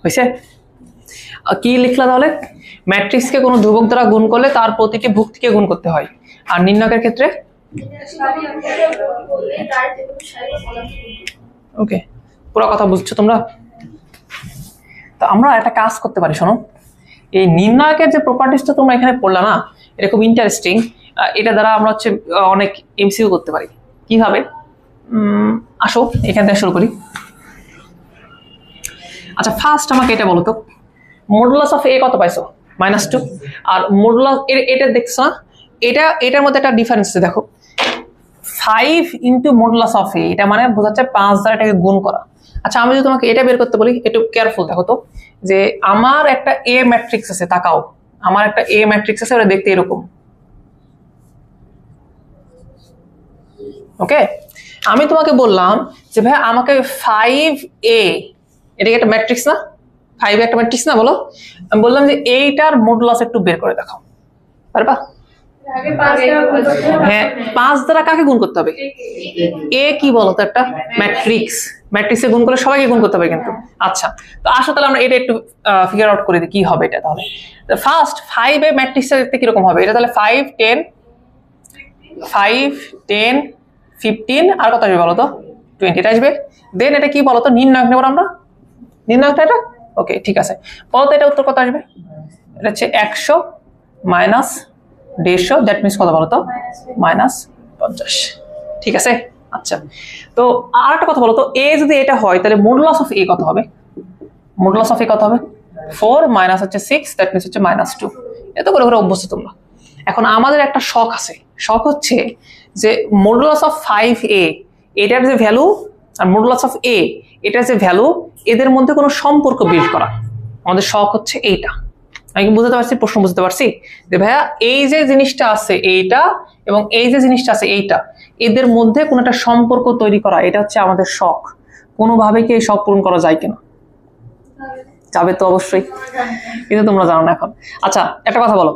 হয়েছে? কি লিখলা তাহলে? ম্যাট্রিক্সকে কোনো ধ্রুবক দ্বারা গুণ করলে তার প্রতিটি ভুক্তিকে গুণ করতে হয়। আর নির্ণায়কের ক্ষেত্রে ওকে, পুরো কথা বুঝছো তোমরা? তো আমরা একটা কাজ করতে পারি, শোনো, এই নির্ণায়কের যে প্রপার্টিসটা তোমরা এখানে পড়লা না, এটা খুব ইন্টারেস্টিং। এটা দ্বারা আমরা হচ্ছে অনেক এমসিকিউ করতে পারি। কিভাবে? আসো এখান থেকে শুরু করি। আচ্ছা, ফার্স্ট আমাকে এটা বলো তো, মডুলাস অফ এ কত পাইছো? -2। আর মডুলাস এটা দেখছো না, এটার মধ্যে একটা ডিফারেন্স দেখো, 5 ইন্টু মডুলাস অফ এ, এটা মানে বোঝাচ্ছে 5 দ্বারা এটাকে গুণ করা। আচ্ছা, আমি যদি তোমাকে এটা বের করতে বলি, একটু কেয়ারফুল দেখো তো, যে আমার একটা এ ম্যাট্রিক্স আছে, তাকাও, আমার একটা এ ম্যাট্রিক্স আছে, ওটা দেখতে এরকম। ওকে, আমি তোমাকে বললাম যে ভাই আমাকে 5a, এটা একটা ম্যাট্রিক্স না, 5 একটা ম্যাট্রিক্স না, বলো। আমি বললাম যে এইটার মডুলাস একটু বের করে দেখাও, পারবা? হ্যাঁ, 5 দ্বারা কাকে গুণ করতে হবে? এ কি বলতো, একটা ম্যাট্রিক্স, ম্যাট্রিক্সে গুণ করে সবাইকে গুণ করতে হবে কিন্তু। আচ্ছা, তো আসো তাহলে আমরা এটা একটু ফিগার আউট করে দিই কি হবে এটা। তাহলে ফার্স্ট 5 এ ম্যাট্রিক্সটা দেখতে কিরকম হবে? এটা তাহলে 5 10 15 আর কত আসবে বলতো? 20 এটা আসবে। দেন এটা কি বলতো, নির্ণায়ক নেব আমরা, নির্ণায়কটা এটা। ওকে, ঠিক আছে, বলতো এটা উত্তর কত আসবে? এটা হচ্ছে 100 মাইনাস 150, দ্যাট মিনস কত বলতো? -50। ঠিক আছে। আচ্ছা, তো আর একটা কথা বলতো, এ যদি এটা হয় তাহলে মডুলাস অফ এ কত হবে? মডুলাস অফ এ কত হবে? 4 মাইনাস হচ্ছে 6, দ্যাট মিনস হচ্ছে -2। এত করে করে অভ্যস্ত তোমরা। এখন আমাদের একটা শখ আছে, শখ হচ্ছে যে মডুলাস অফ 5a এটার যে ভ্যালু আর মডুলাস অফ a এটার যে ভ্যালু, এদের মধ্যে কোনো সম্পর্ক বিল্ড করা। আমাদের শখ হচ্ছে এইটা। আমি কি বুঝতে পারছি? প্রশ্ন বুঝতে পারছি যে ভাইয়া এই যে জিনিসটা আছে এইটা এবং এই যে জিনিসটা আছে এইটা, এদের মধ্যে কোনো একটা সম্পর্ক তৈরি করা, এটা হচ্ছে আমাদের শখ। কোনোভাবে কি এই শখ পূরণ করা যায় কিনা? যাবে তো অবশ্যই, কিন্তু তোমরা জানো না এখন। আচ্ছা, একটা কথা বলো,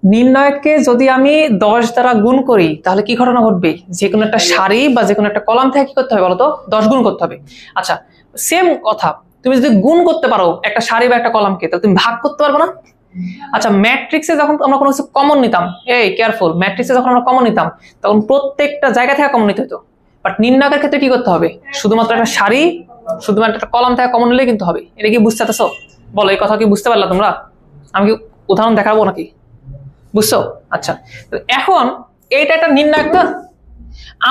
নির্ণায়ককে যদি আমি 10 দ্বারা গুণ করি তাহলে কি ঘটনা ঘটবে? যে কোনো একটা সারি বা যে কোনো একটা কলাম থেকে কি করতে হবে বলতো? 10 গুণ করতে হবে। আচ্ছা, সেম কথা, তুমি যদি গুণ করতে পারো একটা সারি বা একটা কলামকে, তাহলে তুমি ভাগ করতে পারবে না? আচ্ছা, ম্যাট্রিক্সে যখন আমরা কোনো কিছু কমন নিতাম, এই কেয়ারফুল, ম্যাট্রিক্সে যখন আমরা কমন নিতাম তখন প্রত্যেকটা জায়গা থেকে কমন নিতে হতো। বাট নির্ণায়কের ক্ষেত্রে কি করতে হবে? শুধুমাত্র একটা সারি, শুধুমাত্র একটা কলাম থেকে কমন নিলে কিন্তু হবে। এটা কি বুঝতে পারছো? বলো, এই কথা কি বুঝতে পারলা তোমরা? আমি কি উদাহরণ দেখাবো নাকি? বুঝছো? আচ্ছা, এখন এইটা একটা নির্ণায়ক না,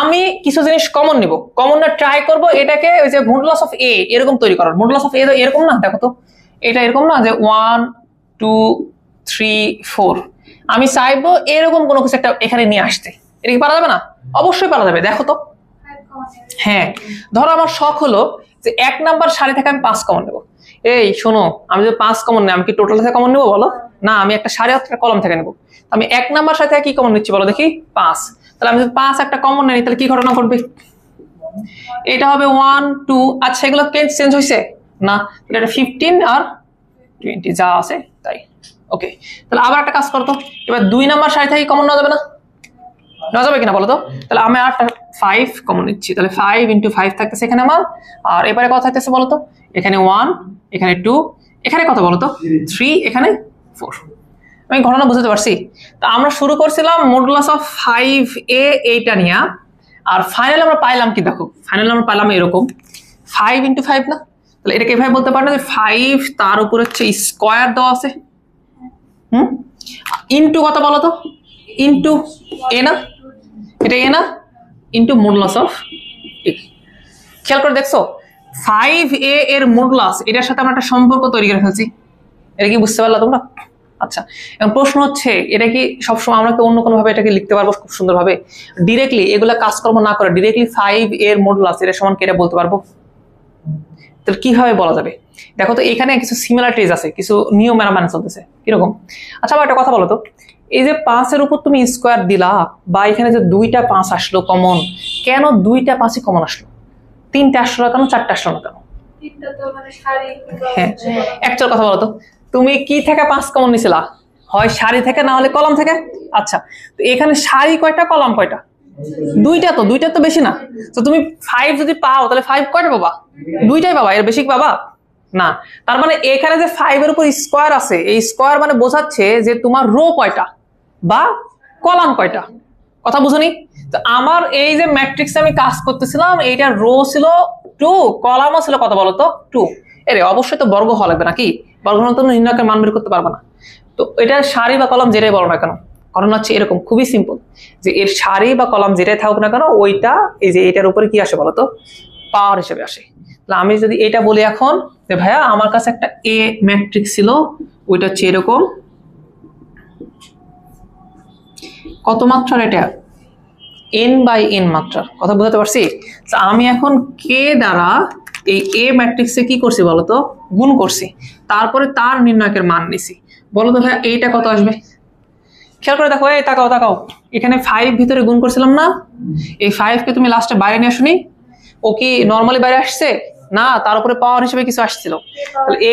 আমি কিছু জিনিস কমন নিব, কমন না ট্রাই করব এটাকে ওই যে মডুলাস অফ এ এরকম তৈরি করার। মডুলাস অফ এ এরকম না, দেখো তো এটা এরকম না যে 1 2 3 4, আমি চাইবো এরকম কোনো কিছু একটা এখানে নিয়ে আসতে। এটা কি পারা যাবে না? অবশ্যই পারা যাবে। দেখো তো, হ্যাঁ, ধরো আমার শখ হলো যে 1 নাম্বার সারি থেকে আমি 5 কমন নেব। এই শোনো, আমি যদি 5 কমন নেই, আমি কি টোটাল থেকে কমন নেবো বলো? না, আমি একটা সারি একটা কলম থেকে নেবো। আমি 1 নাম্বার সারি থেকে কি কমন নিচ্ছি বলো দেখি? 5। তাহলে আমি যদি 5 একটা কমন নেই, তাহলে কি ঘটনা ঘটবে? এটা হবে 1 2। আচ্ছা, এগুলো চেঞ্জ হয়েছে না? তাহলে এটা 15 আর 20 যা আছে তাই। ওকে, তাহলে আবার একটা কাজ করতো, এবার 2 নাম্বার সারি থেকে কমন নেওয়া যাবে না? নেওয়া যাবে কিনা বলো তো? তাহলে আমি আর 5 কমন নিচ্ছি, তাহলে 5 × 5 থাকতেছে এখানে আমার। আর এবারে কত থাকতেছে বলতো? এখানে 1, এখানে 2, এখানে কত বলতো? 3, এখানে 4। আমি ঘটনা বুঝতে পারছি? তো আমরা শুরু করছিলাম মডুলাস অফ 5a এইটা নিয়ে, আর ফাইনাল আমরা পাইলাম কি দেখো? ফাইনাল আমরা পাইলাম এরকম 5 × 5 না? তাহলে এটাকে এভাবে বলতে পারো যে 5 তার উপর হচ্ছে স্কয়ার দেওয়া আছে, ইনটু কত বলো তো? ইনটু এ না? এটা এ না? ইনটু মডুলাস অফ এ। খেয়াল করে দেখছো 5a এর মডুলাস এটার সাথে আমরা একটা সম্পর্ক তৈরি করে ফেলছি। এটা কি বুঝতে পারলা তোমরা? আচ্ছা, এখন প্রশ্ন হচ্ছে, এটা কি সবসময় আমরা কি অন্য কোনো ভাবে এটাকে লিখতে পারবো খুব সুন্দরভাবে? ডিরেক্টলি এগুলা কাজকর্ম না করে ডিরেক্টলি 5 এর মডুলাস এটা সমান কি এটা বলতে পারবো? তাহলে কিভাবে বলা যাবে? দেখো তো, এখানে কিছু সিমিলারিটিজ আছে, কিছু নিয়ম মানে চলতেছে। কিরকম? আচ্ছা, আবার একটা কথা বলো তো, এই যে 5 এর উপর তুমি স্কয়ার দিলা, বা এখানে যে 2টা 5 আসলো কমন, কেন 2টা 5ই কমন আসলো? 3টে আসলো না কেন? 4টে আসলো না কেন? হ্যাঁ, অ্যাকচুয়াল কথা বলো তো, তুমি কি থেকে 5 কমন নিছিলা? হয় সারি থেকে, না হলে কলাম থেকে। আচ্ছা, তো এখানে সারি কয়টা, কলাম কয়টা? 2টা। তো 2টা তো বেশি না। তো তুমি 5 যদি পাও তাহলে 5 কয়টা পাবা? 2টাই পাবা, এর বেশি পাবা না। তার মানে এখানে যে 5 এর উপর স্কয়ার আছে, এই স্কয়ার মানে বোঝাচ্ছে যে তোমার রো কয়টা বা কলাম কয়টা। কথা বুঝুনি? তো আমার এই যে ম্যাট্রিক্সে আমি কাজ করতেছিলাম, এইটা রো ছিল 2, কলামও ছিল কত বলতো? 2। এরে অবশ্যই তো বর্গ হওয়া লাগবে নাকি? বর্গ হলে তো নির্ণায়কের মান বের করতে পারবে না। তো এটা সারি বা কলাম যেটাই বলো না কেন, কারণ হচ্ছে এরকম খুবই সিম্পল, যে এর সারি বা কলাম যেটাই থাকুক না কেন, ওইটা এই যে এটার উপরে কি আসে বলতো? পাওয়ার হিসেবে আসে। তাহলে আমি যদি এটা বলি এখন যে ভাইয়া আমার কাছে একটা এ ম্যাট্রিক্স ছিল, ওইটা হচ্ছে এরকম, কত মাত্রার এটা? n/n মাত্রার। কথা বুঝতে পারছি? আমি এখন কে দ্বারা এই এ ম্যাট্রিক্সে কি করছি বলতো? গুণ করছি, তারপরে তার নির্ণায়কের মান নিছি। বলো তো ভাই এইটা কত আসবে? খেয়াল করে দেখো, এই তাকাও তাকাও, এখানে 5 ভিতরে গুণ করছিলাম না? এই 5 কে তুমি লাস্টে বাইরে নিয়ে আসুনি? ও কি নরমালি বাইরে আসছে না? তার উপরে পাওয়ার হিসেবে কিছু আসছিল। তাহলে এ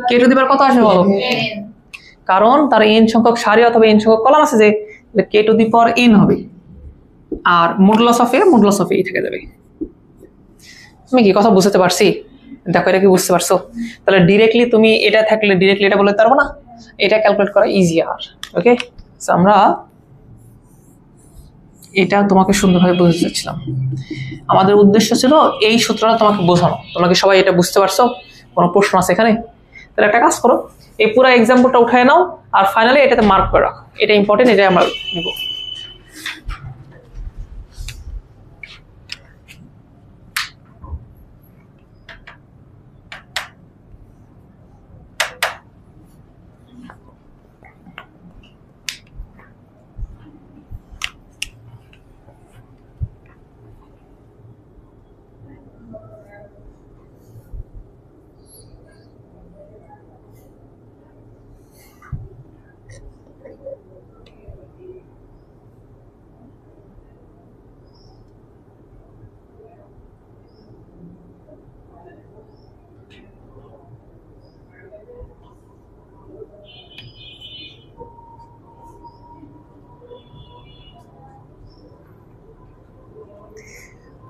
কে টু দি পাওয়ার কত আসবে বলো? কারণ তার n সংখ্যক সারি অথবা n সংখ্যক কলাম আছে, যে কে টু দি পাওয়ার n হবে। আর মডুলাস অফ এ থেকে যাবে। তুমি কি কথা বুঝতে পারছি? দেখো, এটা কি বুঝতে পারছো? তাহলে ডিরেক্টলি তুমি এটা থাকলে ডিরেক্টলি এটা বলতে পারবো না, এটা ক্যালকুলেট করা ইজিয়ার। ওকে, আমরা এটা তোমাকে সুন্দরভাবে বুঝতে চাচ্ছিলাম। আমাদের উদ্দেশ্য ছিল এই সূত্রটা তোমাকে বোঝানো। তোমরা কি সবাই এটা বুঝতে পারছো? কোনো প্রশ্ন আছে এখানে? তাহলে একটা কাজ করো, এই পুরো এক্সাম্পলটা উঠায় নাও, আর ফাইনালি এটাতে মার্ক করে রাখো। এটা ইম্পর্টেন্ট, এটা আমরা নিব।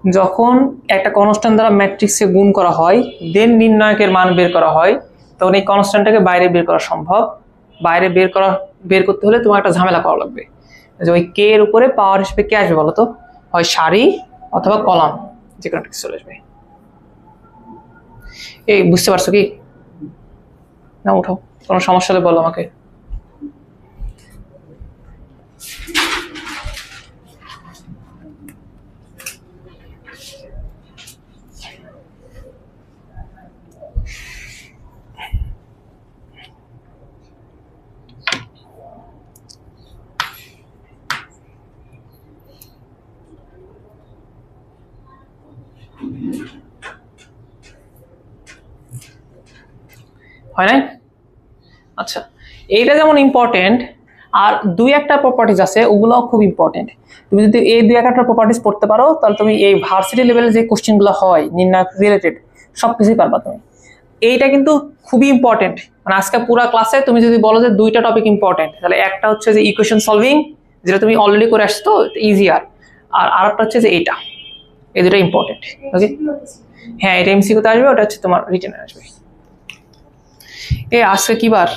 যখন একটা কনস্ট্যান্ট দ্বারা ম্যাট্রিক্সে গুণ করা হয় দেন নির্ণায়কের মান বের করা হয়, তখন এই কনস্ট্যান্টটাকে বাইরে বের করা সম্ভব। বাইরে বের করতে হলে তোমার একটা ঝামেলা করা লাগবে, যে ওই কে এর উপরে পাওয়ার হিসেবে কে আসবে বলো তো? হয় সারি অথবা কলাম, যে কোনো একটা চলে আসবে। এই বুঝতে পারছো কি না? উঠো, কোনো সমস্যা হলে বলো আমাকে। হয় নাই? আচ্ছা, এইটা যেমন ইম্পর্টেন্ট, আর দুই একটা প্রপার্টিজ আছে ওগুলোও খুব ইম্পর্টেন্ট। তুমি যদি এই দুই একটা প্রপার্টিজ পড়তে পারো তাহলে তুমি এই ভার্সিটি লেভেলে যে কোশ্চেনগুলো হয় নির্ণায়ক রিলেটেড সবকিছুই পারবা তুমি। এইটা কিন্তু খুবই ইম্পর্টেন্ট। মানে আজকে পুরো ক্লাসে তুমি যদি বলো যে দুইটা টপিক ইম্পর্টেন্ট, তাহলে একটা হচ্ছে যে ইকুয়েশন সলভিং, যেটা তুমি অলরেডি করে আসছো তো ইজিয়ার, আর আরেকটা হচ্ছে যে এইটা। এই দুটো ইম্পর্টেন্ট। ওকে, হ্যাঁ এটা এমসিকিউতে আসবে, ওটা হচ্ছে তোমার রিটেনে আসবে। আজকে কি বার?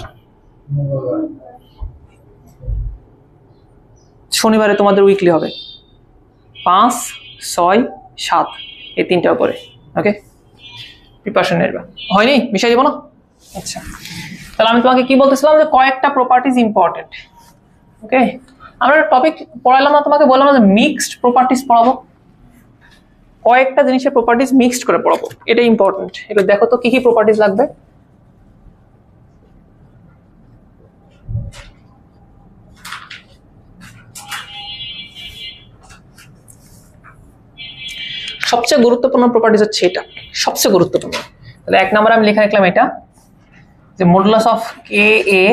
শনিবারে তোমাদের উইকলি হবে 5, 6, 7 এই তিনটার উপরে। ওকে, প্রিপারেশন নেবা। হয়নি? মিশাই দেবো না? আচ্ছা, তাহলে আমি তোমাকে কি বলতেছিলাম যে কয়েকটা প্রপার্টিজ ইম্পর্টেন্ট। ওকে, আমরা টপিক পড়াইলাম না তোমাকে, বললাম না যে মিক্সড প্রপার্টিজ পড়াবো, কয়েকটা জিনিসের প্রপার্টিজ মিক্সড করে পড়াবো, এটা ইম্পর্টেন্ট। এটা দেখো তো কি কি প্রপার্টিজ লাগবে। সবচেয়ে গুরুত্বপূর্ণ প্রপার্টিজ হচ্ছে এটা, সবচেয়ে গুরুত্বপূর্ণ। তাহলে এক নম্বরে আমি লিখে রাখলাম এটা, যে মডুলাস অফ কে এ,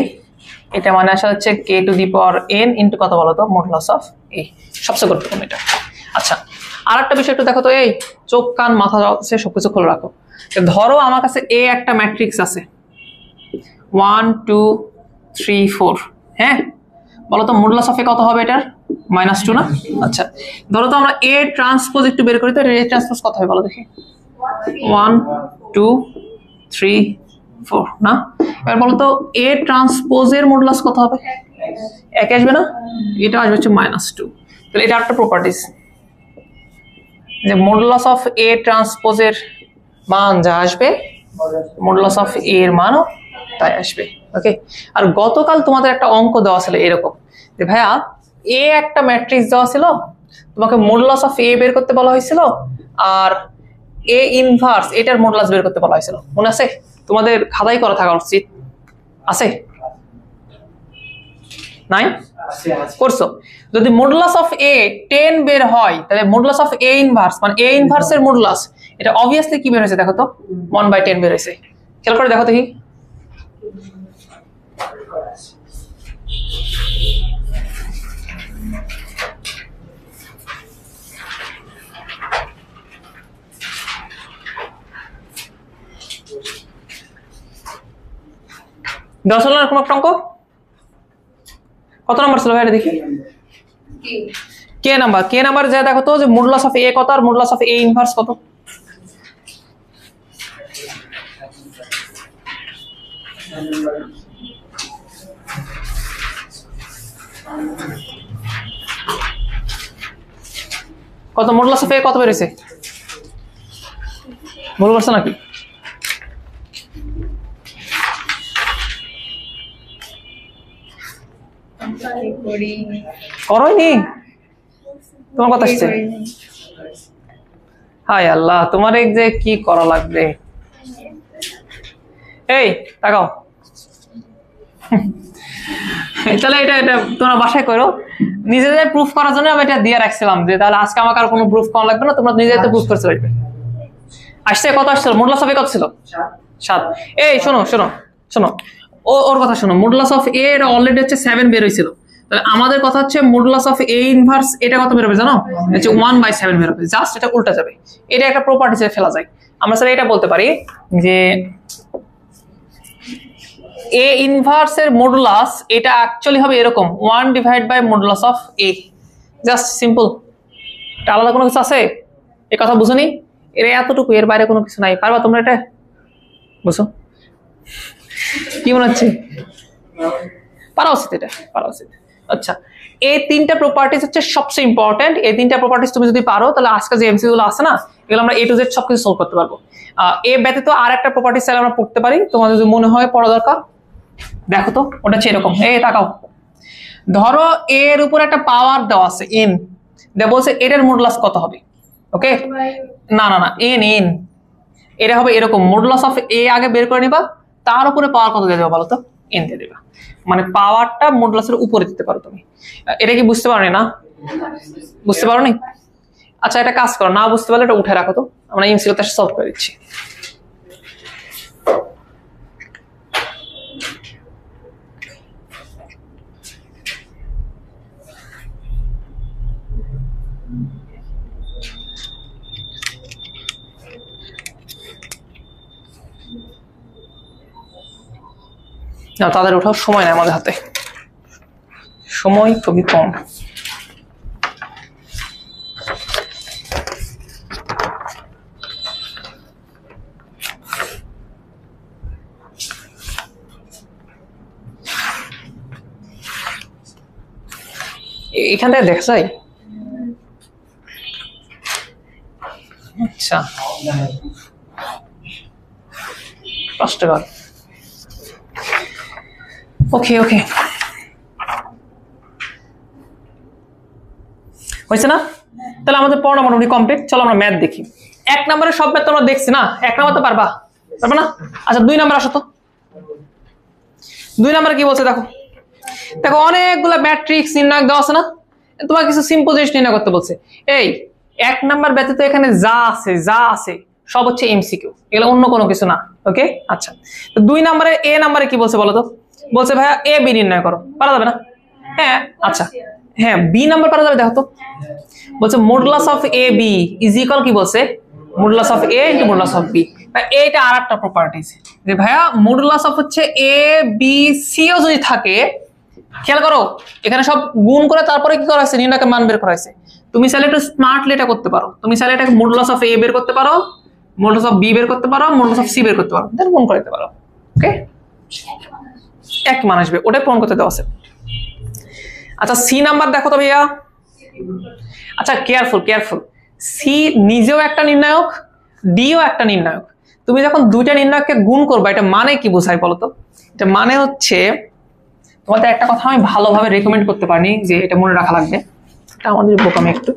এটা মানে আসলে হচ্ছে K to the power N into কত বলো তো? Modulus of A. সবচেয়ে গুরুত্বপূর্ণ এটা। আচ্ছা, আর একটা বিষয় একটু দেখো তো, এই চোখ কান মাথা আছে সবকিছু খুলে রাখো। ধরো আমার কাছে এ একটা ম্যাট্রিক্স আছে 1 2 3 4, হ্যাঁ বলো তো মডুলাস অফ এ কত হবে এটার? -2 না? আচ্ছা, ধরো তো আমরা এ ট্রান্সপোজ একটু বের করি, তো এ ট্রান্সপোজ কত হয় বলো দেখি? 1 2 3 4 না? এবার বলো তো এ ট্রান্সপোজের মডুলাস কত হবে? 1 আসবে না? এটা আসবে হচ্ছে -2। তাহলে এটা একটা প্রপার্টিজ, যে মডুলাস অফ এ ট্রান্সপোজের মান যা আসবে মডুলাস অফ এ এর মানও তাই আসবে। ওকে, আর গতকাল তোমাদের একটা অঙ্ক দেওয়া ছিল এরকম, যে ভাইয়া এ একটা ম্যাট্রিক্স দেওয়া ছিল, তোমাকে মডুলাস অফ এ বের করতে বলা হয়েছিল, আর এ ইনভার্স এটার মডুলাস বের করতে বলা হয়েছিল। মনে আছে? তোমাদের খাতায় করা থাকা উচিত। আছে? নাই? করছো? যদি মডুলাস অফ এ 10 বের হয়, তাহলে মডুলাস অফ এ ইনভার্স মানে এ ইনভার্সের মডুলাস এটা অবভিয়াসলি কি বের হয়েছে দেখো তো? 1/10 বের হয়েছে। খেয়াল করে দেখো দেখি। দশ হল এরকম একটা অঙ্ক? কত নাম্বার ছিল ভাই দেখি? কে নাম্বার। কে নাম্বার যা দেখো তো, যে মডুলাস অফ এ কত আর মডুলাস অফ এ ইনভার্স কত? কত মডুলাস অফ এ কত বেরিয়েছে? ভুল করছো নাকি? করোনি? তোমার কথা আসছে? হায় আল্লাহ, তোমার এই যে কি করা লাগবে। এই তাকাও, তাহলে এটা এটা তোমরা বাসায় করো নিজেদের প্রুফ করার জন্য। আমি এটা দিয়ে রাখছিলাম যে তাহলে আজকে আমাকে আর কোনো প্রুফ করা লাগবে না, তোমরা নিজেদের প্রুফ করতে পারবে। আসছে কত আসছিল? মডুলাস অফ এ কত ছিল? 7। এই শোনো শোনো শোনো, ওর কথা শোনো। মডুলাস অফ এ এটা অলরেডি হচ্ছে 7 বের হয়েছিল। তাহলে আমাদের কথা হচ্ছে মডুলাস অফ এ ইনভার্স এটা কত বের হবে জানো? হচ্ছে 1/7 বের হবে। জাস্ট এটা উল্টা যাবে, এটা একটা প্রপার্টিসে ফেলা যায়। আমরা স্যার এটা বলতে পারি যে এ ইনভার্স এর মডুলাস এটা অ্যাকচুয়ালি হবে এরকম 1/মডুলাস অফ এ। জাস্ট সিম্পল, এটা আলাদা কোনো কিছু আছে? এই কথা বুঝো নি? এর এতটুকু, এর বাইরে কোনো কিছু নাই। পারবা তোমরা এটা বুঝো? কি মনে হচ্ছে? পারা উচিত, এটা পারা উচিত। আচ্ছা, এই তিনটা প্রপার্টিজ হচ্ছে সবচেয়ে ইম্পর্টেন্ট। এই তিনটা প্রপার্টিজ তুমি যদি পারো তাহলে আজকে যে এমসিকিউ গুলো আছে না, এগুলো আমরা A to Z সবকিছু সলভ করতে পারবো। এ ব্যতীত আর একটা প্রপার্টিজ চাইলে আমরা পড়তে পারি, তোমাদের যদি মনে হয় পড়া দরকার। দেখো তো, ওটা হচ্ছে এরকম। তাকাও, ধরো এর উপর একটা পাওয়ার দেওয়া আছে n, দেওয়া বলছে এটার মডুলাস কত হবে। ওকে, না না না, n এটা হবে এরকম, মডুলাস অফ a আগে বের করে নিবা, তার উপরে পাওয়ার কত দিয়ে দেবা বলো তো? n দিয়ে দিবা। মানে পাওয়ারটা মডুলাসের উপরে দিতে পারো তুমি। এটা কি বুঝতে পারোনি? না বুঝতে পারোনি? আচ্ছা, এটা কাজ করো, না বুঝতে পারলে এটা উঠে রাখো তো, আমরা এমসিকিউটা সলভ করে দিচ্ছি। না, তাদের ওঠার সময় নেই আমাদের হাতে, সময় খুবই কম। এখান থেকে দেখা যায়। আচ্ছা, কষ্টকর। ওকে ওকে, হয়েছে না? তাহলে আমাদের পড়া মোটামুটি কমপ্লিট। চলো আমরা ম্যাথ দেখি। 1 নম্বরের সব ম্যাথ তোমরা দেখছি না? 1 নম্বর তো পারবা না? আচ্ছা, 2 নম্বর আসো তো। 2 নম্বরে কি বলছে দেখো। দেখো, অনেকগুলো ম্যাট্রিক্স নির্ণয় দেওয়া আছে না, তোমার কিছু সিম্পল জিনিস নির্ণয় করতে বলছে। 1 নম্বর ব্যতীত এখানে যা আছে সব হচ্ছে এমসিকিউ, এগুলো অন্য কোনো কিছু না। ওকে, আচ্ছা, তো 2 নম্বরে এ নম্বরে কি বলছে বলো তো? বলছে ভাইয়া এ বি নির্ণয় করো। পারা যাবে না? হ্যাঁ, আচ্ছা, হ্যাঁ, বি নাম্বার পারা যাবে। দেখো তো, বলছে modulus of a b is equal, কি বলছে? Modulus of a into modulus of b. এটা আরেকটা প্রপার্টিজ যে ভাইয়া মডুলাস অফ হচ্ছে এ বি সি ও যদি থাকে, খেয়াল করো এখানে সব গুণ করে তারপরে কি করা হয়েছে? নির্ণয়কের মান বের করা হয়েছে। তুমি চাইলে একটু স্মার্টলি এটা করতে পারো। তুমি চাইলে এটাকে মডুলাস অফ এ বের করতে পারো, মডুলাস অফ বি বের করতে পারো, মডুলাস অফ সি বের করতে পারো, দেন গুণ করে দিতে পারো। ওকে, এক মান আসবে, ওটাই প্রমাণ করতে দেওয়া আছে। আচ্ছা, সি নাম্বার দেখো তো ভাইয়া। আচ্ছা, কেয়ারফুল, সি নিজেও একটা নির্ণায়ক, ডিও একটা নির্ণায়ক। তুমি যখন দুইটা নির্ণায়ককে গুণ করবা, এটা মানে কি বোঝায় বলো তো? এটা মানে হচ্ছে, তোমাদের একটা কথা আমি ভালোভাবে রেকমেন্ড করতে পারিনি যে এটা মনে রাখা লাগবে, এটা আমাদের বোকামি একটু।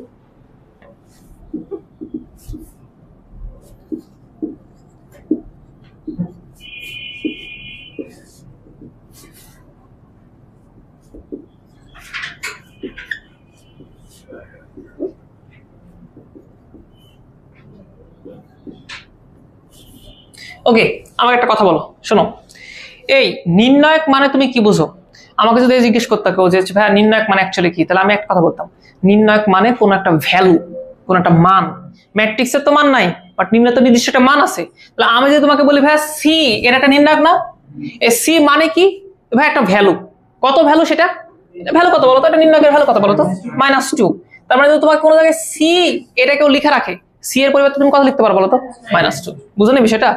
ওকে, আমাকে একটা কথা বলো, শোনো। এই নির্ণায়ক মানে তুমি কি বুঝো? আমাকে যদি জিজ্ঞেস করতে কেউ যে ভাইয়া নির্ণায়ক মানে অ্যাকচুয়ালি কি, তাহলে আমি একটা কথা বলতাম, নির্ণায়ক মানে কোন একটা ভ্যালু, কোন একটা মান। ম্যাট্রিক্সের তো মান নাই, বাট নিম্নে তো নির্দিষ্ট একটা মান আছে। তাহলে আমি যদি তোমাকে বলি ভাইয়া সি, এর একটা নির্ণায়ক না? এই সি মানে কি ভাই? একটা ভ্যালু। কত ভ্যালু সেটা? ভ্যালু কত বলো তো? এটা নির্ণায়কের ভ্যালু কত বলো তো? -2। তার মানে যদি তোমাকে কোনো জায়গায় সি এটা কেউ লিখে রাখে, সি এর পরিবর্তে তুমি কত লিখতে পারো বলো তো? -2। বুঝো নি বিষয়টা?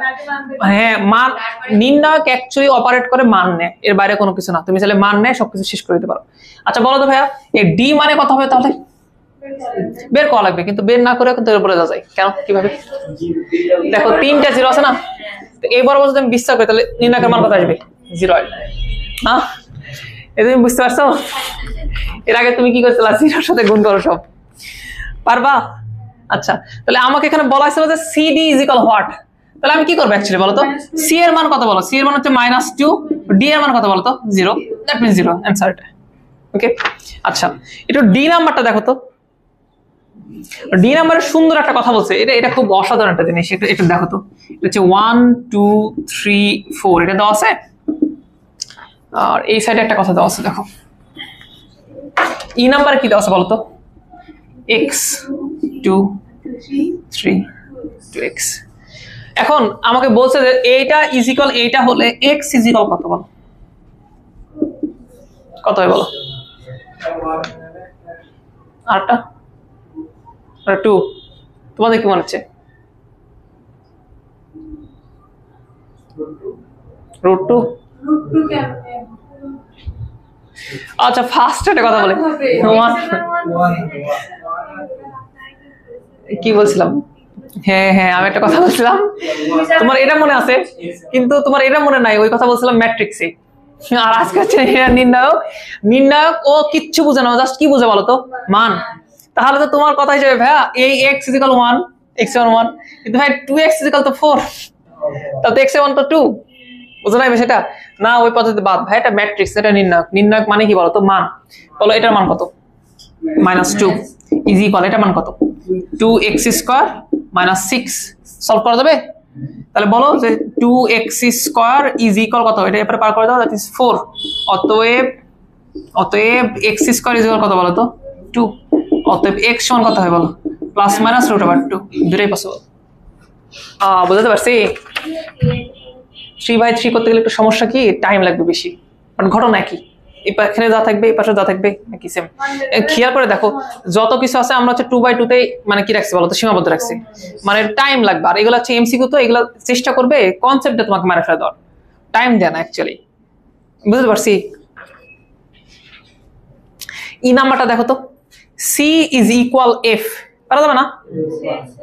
হ্যাঁ, মান নির্ণায়ক অ্যাকচুয়ালি অপারেট করে মান নেয়, এর বাইরে কোনো কিছু না। তুমি চাইলে মান নেয় সবকিছু শেষ করে দিতে পারো। আচ্ছা বলো তো ভাইয়া, এই ডি মানে কত হবে তাহলে? বের করা লাগবে, কিন্তু বের না করে কিন্তু এর উপরে যাওয়া যায়। কেন, কিভাবে? দেখো 3টা 0 আছে না, তো এই বরাবর যদি আমি বিশ্বাস করি তাহলে নির্ণায়কের মান কত আসবে? 0 আসবে না? এই তুমি বুঝতে পারছো? এর আগে তুমি কি করছিলা? 0-র সাথে গুণ করো সব, পারবা? আচ্ছা, তাহলে আমাকে এখানে বলা হয়েছিল যে সিডি ইজ ইকুয়াল হোয়াট। তাহলে আমি কি করবো অ্যাকচুয়ালি বলো তো? সি এর মান কত বলো? সি এর মান হচ্ছে -2, ডি এর মান কত বলো তো? 0। দ্যাট মিন্স 0 অ্যান্সার এটা। ওকে, আচ্ছা, একটু ডি নাম্বারটা দেখো তো। ডি নাম্বারের সুন্দর একটা কথা বলছে, এটা খুব অসাধারণ একটা জিনিস। এটা দেখো তো, এটা হচ্ছে 1 2 3 4, এটা দেওয়া আছে। আর এই সাইডে একটা কথা দেওয়া আছে, দেখো ই নাম্বারে কি দেওয়া আছে বলো তো? x 2 3 2x। এখন আমাকে বলছে যে এইটা ইজ ইকুয়াল এইটা হলে x ইজ ইকুয়াল কত বলো? কত হয় বলো? আরটা 2 তোমাদের কি মনে হচ্ছে? √2। আচ্ছা ফার্স্ট একটা কথা বলে, কি বলছিলাম? হ্যাঁ হ্যাঁ আমি একটা কথা বলছিলাম, তোমার এটা মনে আছে কিন্তু তোমার এটা মনে নাই, ওই কথা বলছিলাম ম্যাট্রিক্সে। আর আজকে হচ্ছে নির্ণায়ক। নির্ণায়ক ও কিচ্ছু বুঝে না, জাস্ট কি বুঝে বলো তো? মান। তাহলে তো তোমার কথা হিসেবে ভাইয়া এই x = 1, x = 1, কিন্তু ভাই 2x = 4, তাহলে তো x এর মান তো 2, বুঝো নাই সেটা? না ওই পদ্ধতি বাদ ভাই, এটা ম্যাট্রিক্স, এটা নির্ণায়ক। নির্ণায়ক মানে কি বলো তো? মান। বলো এটার মান কত? -2 = এটার মান কত? 2x² - 6। সলভ করা যাবে? তাহলে বলো যে 2x² কত? এটা এরপরে পার করে দাও, দ্যাট ইজ 4। অতএব x² কত বলো তো? 2। অতএব x সমান কত হয় বলো? +-√2। দুটোই পসিবল। বুঝতে পারছি? 3/3 করতে গেলে একটু সমস্যা কি, টাইম লাগবে বেশি, বাট ঘটনা কি এখানে যা থাকবে এই পাশে যা থাকবে নাকি সেম। খেয়াল করে দেখো যত কিছু আছে আমরা হচ্ছে 2/2 তে মানে কি রাখছি বলতো? সীমাবদ্ধ রাখছি, মানে টাইম লাগবে। আর এগুলো হচ্ছে এমসিকিউ, তো এগুলো চেষ্টা করবে কনসেপ্টটা তোমাকে মারা ফেলা দেওয়ার, টাইম দেয় না অ্যাকচুয়ালি। বুঝতে পারছি? ই নাম্বারটা দেখো তো, C = F, পারা যাবে না?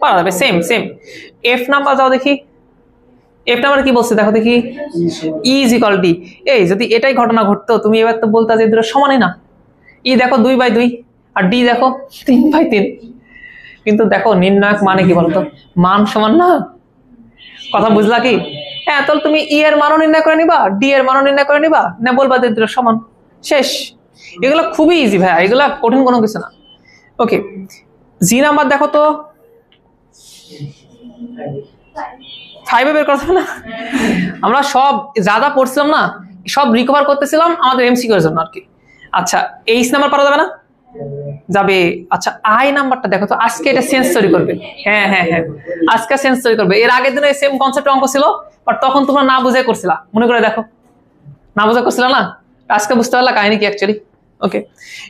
পারা যাবে, সেম সেম। F নাম্বার যাও দেখি, F নাম্বার কি বলছে দেখো দেখি, E = D। এই যদি এটাই ঘটনা ঘটতো তুমি এবার তো বলতা যে দুটো সমানই না। E দেখো 2/2 আর D দেখো 3/3, কিন্তু দেখো নির্ণায়ক মানে কি বলতো? মান সমান না। কথা বুঝলা কি? হ্যাঁ, তাহলে তুমি E এর মানও নির্ণয় করে নিবা, D এর মানও নির্ণয় করে নিবা, না বলবা যে দুটো সমান, শেষ। এগুলো খুবই ইজি ভাই, এগুলা কঠিন কোনো কিছু না। ওকে, G নাম্বার দেখো তো, 5 বের করতে না, আমরা সব যা যা পড়ছিলাম না সব রিকভার করতেছিলাম আমাদের এমসিকিউ এর জন্য আর কি। আচ্ছা H নাম্বার পারা যাবে না? যাবে। আচ্ছা I নাম্বারটা দেখো তো, আজকে এটা সেন্স তৈরি করবে। হ্যাঁ হ্যাঁ হ্যাঁ, আজকে সেন্স তৈরি করবে। এর আগের দিনে সেম কনসেপ্ট অঙ্ক ছিল, বাট তখন তোমরা না বুঝে করছিলা, মনে করে দেখো, না বুঝে করছিলা না, আজকে বুঝতে পারলা কাহিনী কি অ্যাকচুয়ালি। ওকে,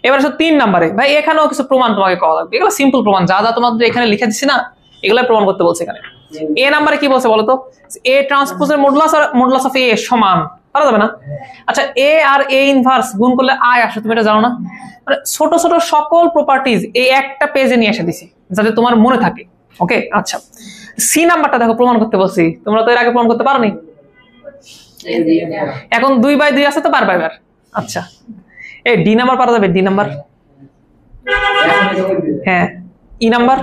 এবার আসো 3 নাম্বারে। ভাই এখানেও কিছু প্রমাণ তোমাকে করা লাগবে, এগুলো সিম্পল প্রমাণ, যা যা তোমাদের এখানে লিখে দিচ্ছি না এগুলো প্রমাণ করতে বলছে এখানে। এ নাম্বারে কি বলছে বলো তো? A ট্রান্সপোজের মডুলাস আর মডুলাস অফ A সমান, পারা যাবে না? আচ্ছা A আর A ইনভার্স গুণ করলে I আসে, তুমি এটা জানো না? মানে ছোট ছোট সকল প্রপার্টিজ এই একটা পেজে নিয়ে এসে দিছি যাতে তোমার মনে থাকে। ওকে, আচ্ছা সি নাম্বারটা দেখো, প্রমাণ করতে বলছি, তোমরা তো এর আগে প্রমাণ করতে পারোনি, এখন 2/2 আছে তো পারবে এবার। আচ্ছা এই ডি নাম্বার পারা যাবে? ডি নাম্বার, হ্যাঁ। ই নাম্বার,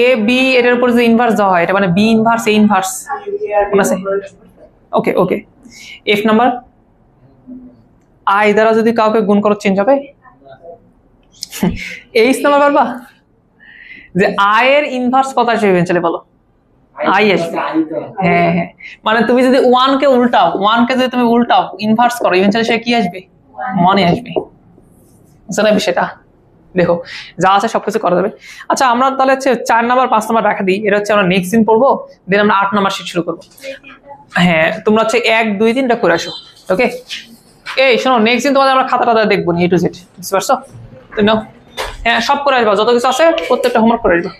এ বি এটার উপর যে ইনভার্স দেওয়া হয় এটা মানে বি ইনভার্স এ ইনভার্স আছে। ওকে ওকে, এফ নাম্বার, আই দ্বারা যদি কাউকে গুণ করো চেঞ্জ হবে? এইচ নাম্বার পারবা? যে আই এর ইনভার্স কত আসবে ইভেন্চুয়ালি বলো? আই আসবে। হ্যাঁ হ্যাঁ, মানে তুমি যদি 1 কে উল্টাও, 1 কে যদি তুমি উল্টাও ইনভার্স করো ইভেন্চুয়ালি সে কি আসবে? 1 আসবে। বুঝলে বিষয়টা? দেখো যা আছে সবকিছু করা যাবে। আচ্ছা আমরা তাহলে হচ্ছে 4 নাম্বার 5 নাম্বার রাখা দিই, এটা হচ্ছে আমরা নেক্সট দিন পড়বো, দেন আমরা 8 নাম্বার শিট শুরু করবো। হ্যাঁ তোমরা হচ্ছে 1 2 3টা করে আসো। ওকে, এই শোনো নেক্সট দিন তোমাদের আমরা খাতাটা দেখবো A to Z, বুঝতে পারছো? হ্যাঁ সব করে আসবা, যত কিছু আছে প্রত্যেকটা হোমওয়ার্ক করে আসবা।